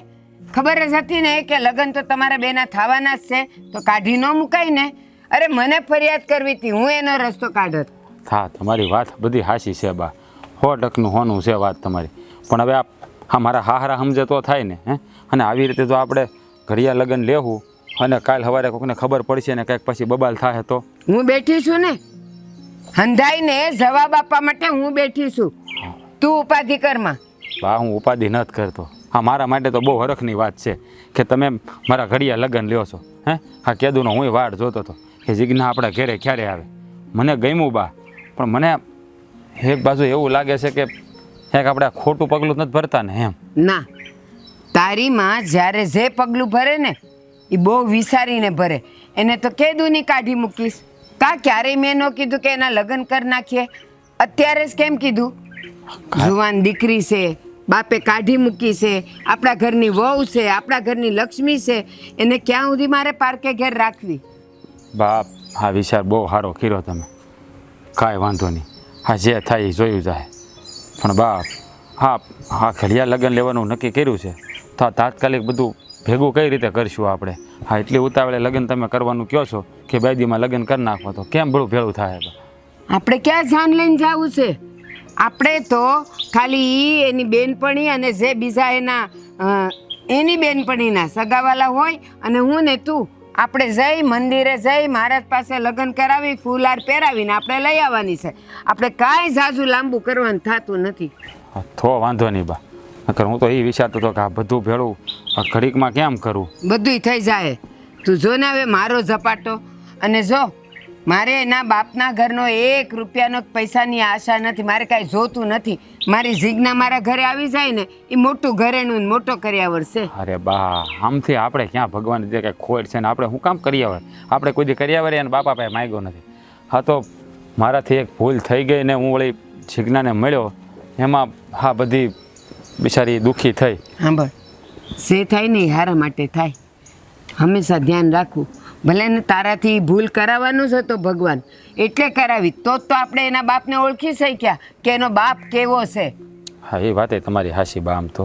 ખબર જ હતી ને કે લગ્ન તો તમારા બેના થવાના જ છે, તો કાઢી ન મુકાય ને. અરે મને ફરિયાદ કરવી હતી, હું એનો રસ્તો કાઢત. હા તમારી વાત બધી હાચી છે બા, 100% હોનું છે વાત તમારી. પણ હવે આ મારા હાહરા સમજે તો થાય ને હે. અને આવી રીતે જો આપણે ઘડિયા લગ્ન લેવું અને કાલ સવારે કોઈને ખબર પડશે ને કંઈક પછી બબાલ થાય તો? હું બેઠી છું ને, હંધાઈને જવાબ આપવા માટે હું બેઠી છું. તું ઉપાધિ કરમાં. બા હું ઉપાધિ નથી કરતો, હા મારા માટે તો બહુ હરખની વાત છે કે તમે મારા ઘડિયા લગ્ન લ્યો છો હે. હા કેદુનો હું વાટ જોતો હતો કે જીજ્ઞા આપણા ઘરે ક્યારે આવે. મને ગમ્યું બા, પણ મને એક બાજુ એવું લાગે છે કે એક આપણે ખોટું પગલું નથી ભરતા ને એમ. ના, તારી માં જ્યારે જે પગલું ભરે ને એ બહુ વિચારીને ભરે. એને તો કેદુની કાઢી મૂકીશ કા? ક્યારેય મેં ન કીધું કે એના લગ્ન કરી નાખીએ. અત્યારે જ કેમ કીધું? જુવાન દીકરી છે, બાપે કાઢી મૂકી છે, આપણા ઘરની વહુ છે, આપણા ઘરની લક્ષ્મી છે, એને ક્યાં સુધી મારે પાર્કે ઘેર રાખવી? બાપ આ વિચાર બહુ સારો કર્યો તમે, કાંઈ વાંધો નહીં, હા જે થાય એ જોયું જાય. પણ બાપ હા હા ઘડિયા લગ્ન લેવાનું નક્કી કર્યું છે તો આ તાત્કાલિક બધું ભેગું કઈ રીતે કરશું આપણે? હા એટલી ઉતાવળે લગ્ન તમે કરવાનું કહો છો કે બે દીમાં લગ્ન કરી નાખો તો કેમ બધું ભેળું થાય? આપણે ક્યાં જાન લઈને જવું છે? આપણે તો ખાલી ઈ એની બેનપણી અને જે બીજા એની બેનપણીના સગાવાલા હોય અને હું ને તું, આપણે જઈ મંદિરે જઈ મહારાજ પાસે લગ્ન કરાવી ફૂલહાર પહેરાવીને આપણે લઈ આવવાની છે. આપણે કાંઈ ઝાઝું લાંબુ કરવાનું થતું નથી. હા તો વાંધો નહીં બા, નકર હું તો એ વિચારતો હતો કે આ બધું ભેળું આ ઘડીકમાં કેમ કરવું? બધુંય થઈ જાય. તું જો ને હવે મારો ઝપાટો. અને જો મારે એના બાપના ઘરનો 1 રૂપિયાનો પૈસાની આશા નથી, મારે કાંઈ જોતું નથી. મારી જીજ્ઞા મારા ઘરે આવી જાય ને એ મોટું ઘરેણું મોટો કર્યાવર છે. અરે બા આમથી આપણે ક્યાં ભગવાન દે કંઈ ખોટ છે ને આપણે શું કામ કર્યાવર? આપણે કોઈ દી કર્યાવર અને બાપા પાસે માગ્યો નથી. હા તો મારાથી એક ભૂલ થઈ ગઈ ને હું વળી જીજ્ઞાને મળ્યો એમાં હા બધી બિચારી દુઃખી થઈ. સાંભળ, જે થાય ને એ હારા માટે થાય. હંમેશા ધ્યાન રાખવું. ભલે ને તારાથી ભૂલ કરાવવાનું જ હતો ભગવાન, એટલે કરાવી તો જ તો આપણે એના બાપને ઓળખી શક્યા કે એનો બાપ કેવો છે. હા એ વાતે તમારી હાશી બા. આમ તો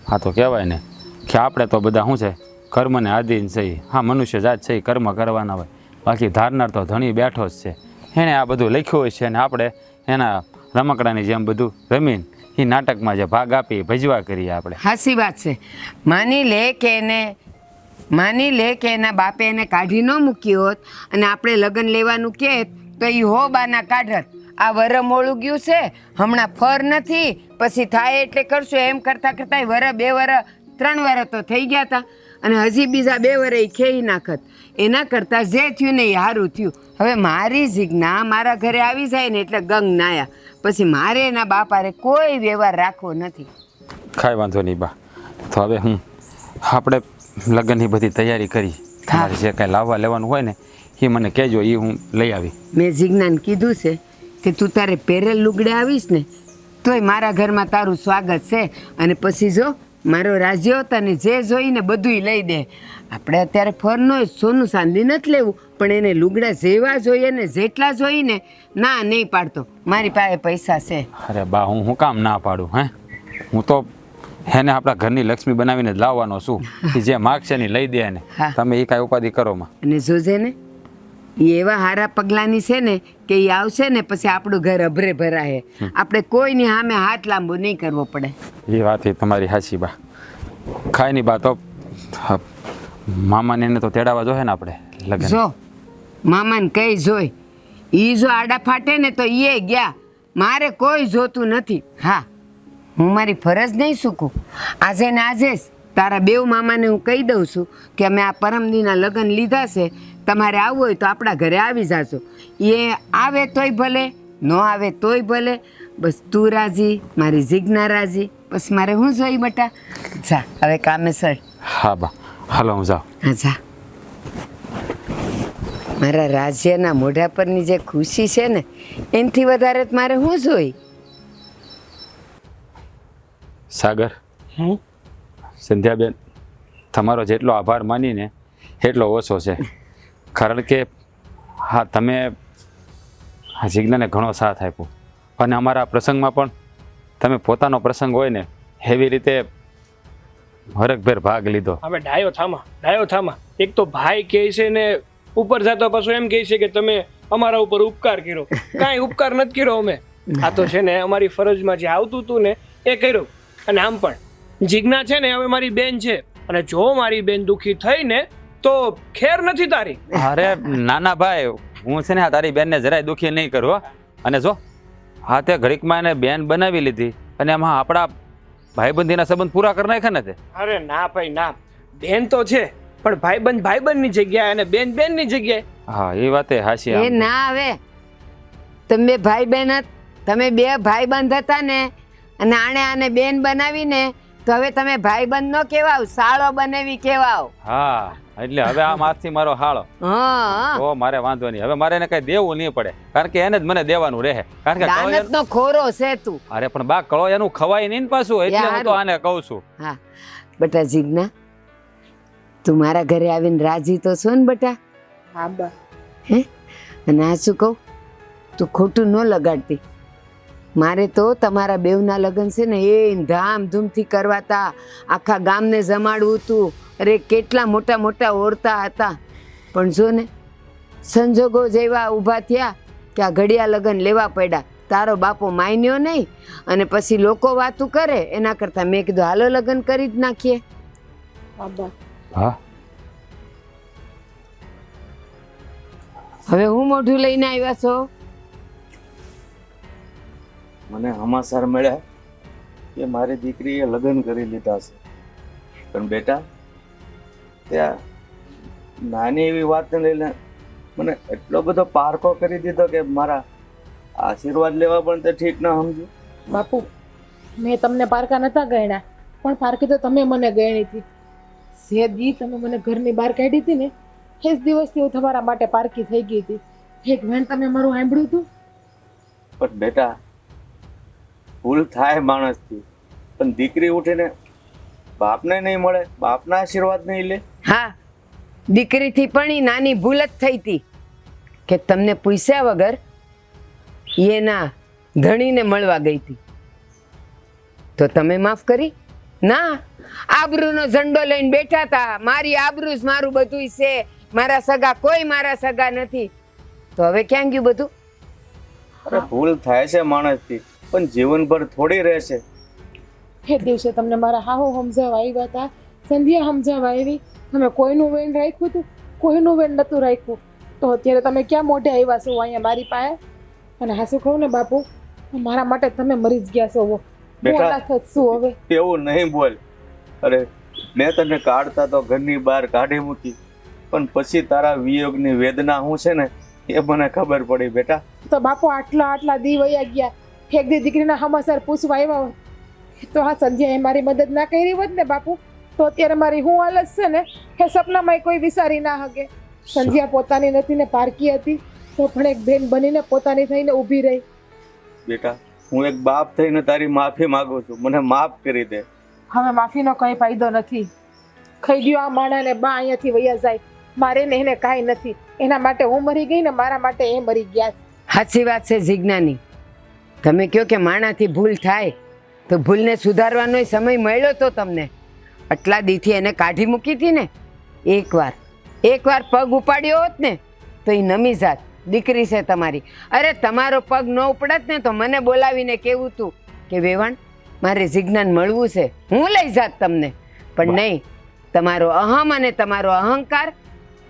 હા તો કહેવાય ને કે આપણે તો બધા શું છે કર્મને આધીન છે. હા મનુષ્ય જાત છે એ કર્મ કરવાના હોય, બાકી ધારનાર તો ધણી બેઠો જ છે. એણે આ બધું લખ્યું હોય છે અને આપણે એના રમકડાની જેમ બધું રમીને એ નાટકમાં જે ભાગ આપી ભજવા કરીએ આપણે. હાસી વાત છે. માની લે કે એના બાપે એને કાઢી ન મૂકી હોત અને આપણે લગ્ન લેવાનું કહેત તો એ હો બાના કાઢત. આ વર મોળું ગયું છે, હમણાં ફર નથી, પછી થાય એટલે કરશું એમ કરતાં કરતાં વર 2 વર 3 વર તો થઈ ગયા હતા અને હજી બીજા 2 વર એ ખેઈ નાખત. એના કરતાં જે થયું ને એ સારું થયું. હવે મારી જીજ્ઞા મારા ઘરે આવી જાય ને એટલે ગંગ નાયા, પછી મારે એના બાપારે કોઈ વ્યવહાર રાખવો નથી. કાંઈ વાંધો નહીં બા. તો હવે આપણે લગ્નની બધી તૈયારી કરી. તમારે જે કાંઈ લાવવા લેવાનું હોય ને એ મને કહેજો, એ હું લઈ આવી. મેં જીજ્ઞાને કીધું છે કે તું તારે પહેરેલ લુગડે આવીશ ને તોય મારા ઘરમાં તારું સ્વાગત છે. અને પછી જો મારો રાજ્યો તને જે જોઈને બધુંય લઈ દે. આપણે અત્યારે ફરનો સોનું ચાંદી નથી લેવું, પણ એને લુગડા જેવા જોઈએ ને જેટલા જોઈને ના નહીં પાડતો. મારી પાસે પૈસા છે. અરે બા હું કામ ના પાડું હે? હું તો એને આપણા ઘરની લક્ષ્મી બનાવીને જ લાવવાનો છું. કે જે માગશે ને લઈ દે એને. હા. તમે એ કાંઈ ઉપાધિ કરો માં. અને જોજે ને એ એવા હારા પગલાંની છે ને કે એ આવશે ને પછી આપણું ઘર અભરે ભરાય. આપણે કોઈની સામે હાથ લાંબો નહીં કરવો પડે. એ વાત એ તમારી સાચી બા. ખાય ની બા તો મામાને એને તો તેડાવા જોઈએ ને આપણે લગન. જો મામાને કઈ જોઈ એ જો આડા ફાટે ને તો એ ગયા. મારે કોઈ જોતું નથી. હા, હું મારી ફરજ નહીં ચૂકું. આજે ને આજે જ તારા બેવ મામાને હું કહી દઉં છું કે અમે આ પરમદીના લગ્ન લીધા છે, તમારે આવવું હોય તો આપણા ઘરે આવી જાજો. એ આવે તોય ભલે, ન આવે તોય ભલે, બસ તું રાજી, મારી જીજ્ઞા રાજી, બસ મારે હું જોઈ બટા. જા હવે કામે સર. હા બા, હાલો હું જાઉં. હા જા. મારા રાજ્યના મોઢા પરની જે ખુશી છે ને એનાથી વધારે તો મારે શું જોઈ. સાગર, સંધ્યાબેન, તમારો જેટલો આભાર માનીને એટલો ઓછો છે. કારણ કે હા, તમે આ જીજ્ઞાને ઘણો સાથ આપ્યો અને અમારા પ્રસંગમાં પણ તમે પોતાનો પ્રસંગ હોય ને એવી રીતે હરખભેર ભાગ લીધો. હવે ડાયો થામા. એક તો ભાઈ કહે છે ને ઉપર જતો પાછો એમ કહે છે કે તમે અમારા ઉપર ઉપકાર કર્યો. કાંઈ ઉપકાર નથી કર્યો અમે. આ તો છે ને અમારી ફરજમાં જે આવતું હતું ને એ કર્યું. અને આમ પણ જીજ્ઞા છે ને હવે મારી બેન છે, અને જો મારી બેન દુખી થઈ ને તો ખેર નથી તારી. અરે નાના ભાઈ, હું છે ને તારી બેનને જરાય દુખી નહીં કરું હો. અને જો હા, તે ઘડીકમાં એને બેન બનાવી લીધી અને એમાં આપણા ભાઈબંધીના સંબંધ પૂરા કરી નાખ્યા ને તે. અરે ના ભાઈ ના, બેન તો છે પણ ભાઈબંધની જગ્યાએ અને બેનની જગ્યાએ. હા, એ વાતે હાચી. એ ના આવે. તમે ભાઈ બહેન તમે બે ભાઈબંધ હતા ને અને આને બેન બનાવીને તો હવે તમે ભાઈબંધ નો કહેવાવ, સાળો બનાવી કહેવાવ. હા, એટલે હવે આ મારથી મારો હાળો. હા, તો મારે વાંધો નહીં. હવે મારે એને કઈ દેવું નહીં પડે, કારણ કે એને જ મને દેવાનું રહે. કારણ કે કળો દાનત નો ખોરો છે તું. અરે પણ બા, કળો એનું ખવાય નહીં ને પાછું, એટલે હું તો આને કહું છું. હા બેટા જીજ્ઞા, તું મારા ઘરે આવીને રાજી તો છો ને બેટા? હા બા. હે? અને આ શું કહું, તું ખોટું ન લગાડતી. મારે તો તમારા બેવના લગ્ન છે ને એ ધામધૂમથી કરવાતા, આખા ગામને જમાડવું હતું. અરે કેટલા મોટા મોટા ઓરતા હતા, પણ જો ને સંજોગો જેવા ઊભા થયા કે આ ઘડિયા લગ્ન લેવા પડ્યા. તારો બાપો માન્યો નહીં અને પછી લોકો વાતું કરે એના કરતાં મેં કીધું હાલો લગ્ન કરી જ નાખીએ. હા, હવે હું મોઢું લઈને આવ્યા છો? મને સમાચાર મળ્યા કે મારી દીકરીએ લગ્ન કરી લીધા છે. પણ બેટા, ત્યાં નાની એવી વાતને લઈને મને એટલો બધો પારકો કરી દીધો કે મારા આશીર્વાદ લેવા પણ તે ઠીક ન સમજ્યું. બાપુ, મેં તમને પારકા નતા ગણ્યા, પણ પારકી તો તમે મને ગણી હતી. જે દી તમે મને ઘરની બહાર કાઢી હતી ને એ જ દિવસથી હું તમારા માટે પારકી થઈ ગઈ હતી. એક વેણ તમે મારું સાંભળ્યું હતું? પણ બેટા, ભૂલ થાય માણસથી, પણ દીકરી ઉઠીને બાપને નહીં મળે, બાપના આશીર્વાદ નહીં લે. હા, દીકરીથી પણ ઈ નાની ભૂલ જ થઈ હતી કે તમને પૂછ્યા વગર એના ધણીને મળવા ગઈ હતી, તો તમે માફ કરી? ના, આબરૂનો ઝંડો લઈને બેઠા હતા. મારી આબરૂ જ મારું બધું છે, મારા સગા કોઈ મારા સગા નથી. તો હવે ક્યાં ગયું બધું? અરે ભૂલ થાય છે માણસથી, પણ જીવનભર થોડી રહેશે. એ દિવસે તમને મારા હાહુ સમજાવવા આવ્યા હતા, સંધ્યા સમજાવવા આવી. તમે કોઈનું વેણ રાખ્યું હતું, કોઈનું વેણ નહોતું રાખ્યું. તો અત્યારે તમે ક્યાં મોઢે આવ્યા છો અહીંયા મારી પાસે? અને હાસું કહું ને બાપુ, મારા માટે તમે મરી જ ગયા છો. બેટા, શું હવે? એવું નહીં બોલ. અરે મેં તને કાઢતા તો ઘરની બહાર કાઢી મૂકી, પણ પછી તારા વિયોગની વેદના શું છે ને એ મને ખબર પડી. બેટા, તો બાપુ આટલા દી વયા ગયા, એક દી દીકરીના સમાચાર પૂછવા આવ્યા હોય તો આ સંધ્યાએ મારી મદદ ના કરી હોત ને બાપુ, તો અત્યારે મારી હું હાલત છે ને એ સપનામાં કોઈ વિચારી ના શકે. સંધ્યા પોતાની નથી ને પારકી હતી, તો પણ એક બેન બનીને પોતાની થઈને ઊભી રહી. બેટા, હું એક બાપ થઈને તારી માફી માંગુ છું, મને માફ કરી દે. હવે માફીનો કંઈ ફાયદો નથી. ખાઈ ગયો આ માણાને બા અહીંયાથી વયા જાય. મારે ને એને કાંઈ નથી. એના માટે હું મરી ગઈ ને મારા માટે એ મરી ગયા છે. સાચી વાત છે જિજ્ઞાની. તમે કહો કે માણાથી ભૂલ થાય તો ભૂલને સુધારવાનો સમય મળ્યો તો તમને. આટલા દીથી એને કાઢી મૂકી હતી ને. એકવાર પગ ઉપાડ્યો હોત ને તો એ નમી જાત. દીકરી છે તમારી. અરે તમારો પગ ન ઉપડત ને તો મને બોલાવીને કેવું તું કે વેવાણ મારે જિજ્ઞાન મળવું છે, હું લઈ જાત તમને. પણ નહીં, તમારો અહમ અને તમારો અહંકાર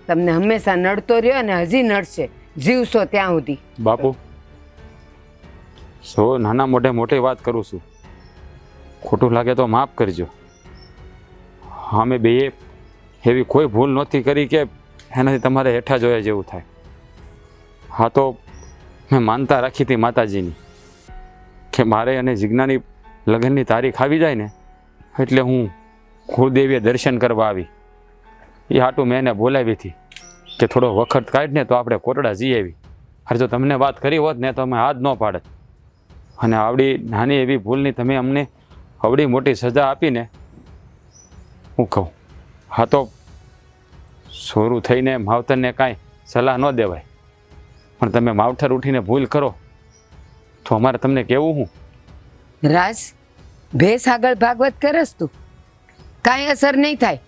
તમને હંમેશા નડતો રહ્યો અને હજી નડશે જીવશો ત્યાં સુધી. બાપુ નાના મોઢે મોટી વાત કરું છું, ખોટું લાગે તો માફ કરજો. અમે બે એવી કોઈ ભૂલ નહોતી કરી કે એનાથી તમારે હેઠા જોયા જેવું થાય. હા તો મેં માનતા રાખી હતી માતાજીની કે મારે અને જિજ્ઞાની લગ્નની તારીખ આવી જાય ને એટલે હું કુળદેવીએ દર્શન કરવા આવી. એ હાટું મેં એને બોલાવી હતી કે થોડો વખત કાઢ ને તો આપણે કોટડા જઈ આવી. અરે જો તમને વાત કરી હોત ને તો અમે હાથ ન પાડત. અને આવડી નાની એવી ભૂલની તમે અમને આવડી મોટી સજા આપીને હું કહું. હા તો સોરું થઈને માવતરને કાંઈ સલાહ ન દેવાય, પણ તમે માવઠર ઉઠીને ભૂલ કરો તો અમારે તમને કેવું હું. રાજ ભેસ આગળ ભાગવત કરસ તું, કાંઈ અસર નહીં થાય.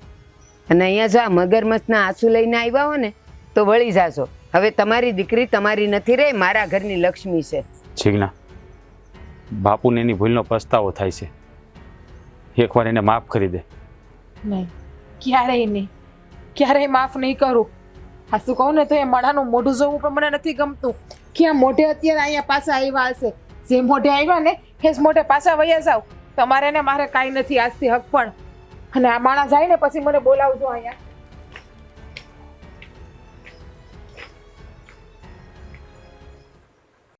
અને અહીંયા જો આ મગરમચ્છના આંસુ લઈને આવ્યા હો ને તો વળી જાશો. હવે તમારી દીકરી તમારી નથી રે, મારા ઘરની લક્ષ્મી છે. જીજ્ઞા, બાપુને એની ભૂલનો પસ્તાવો થાય છે. એકવાર એને માફ કરી દે. નહીં, ક્યારેય નહીં, ક્યારેય માફ નહીં કરું. આ શું કહું ને તો એ માણાનું મોઢું જોવું પણ મને નથી ગમતું. ક્યાં મોઢે અત્યારે અહીંયા પાછા આવ્યા હશે. જે મોઢે આવ્યા ને એ જ મોઢે પાછા વયા જાવ. તમારે ને મારે કાંઈ નથી આજથી હક પણ. અને આ માણસ જાય ને પછી મને બોલાવજો અહીંયા.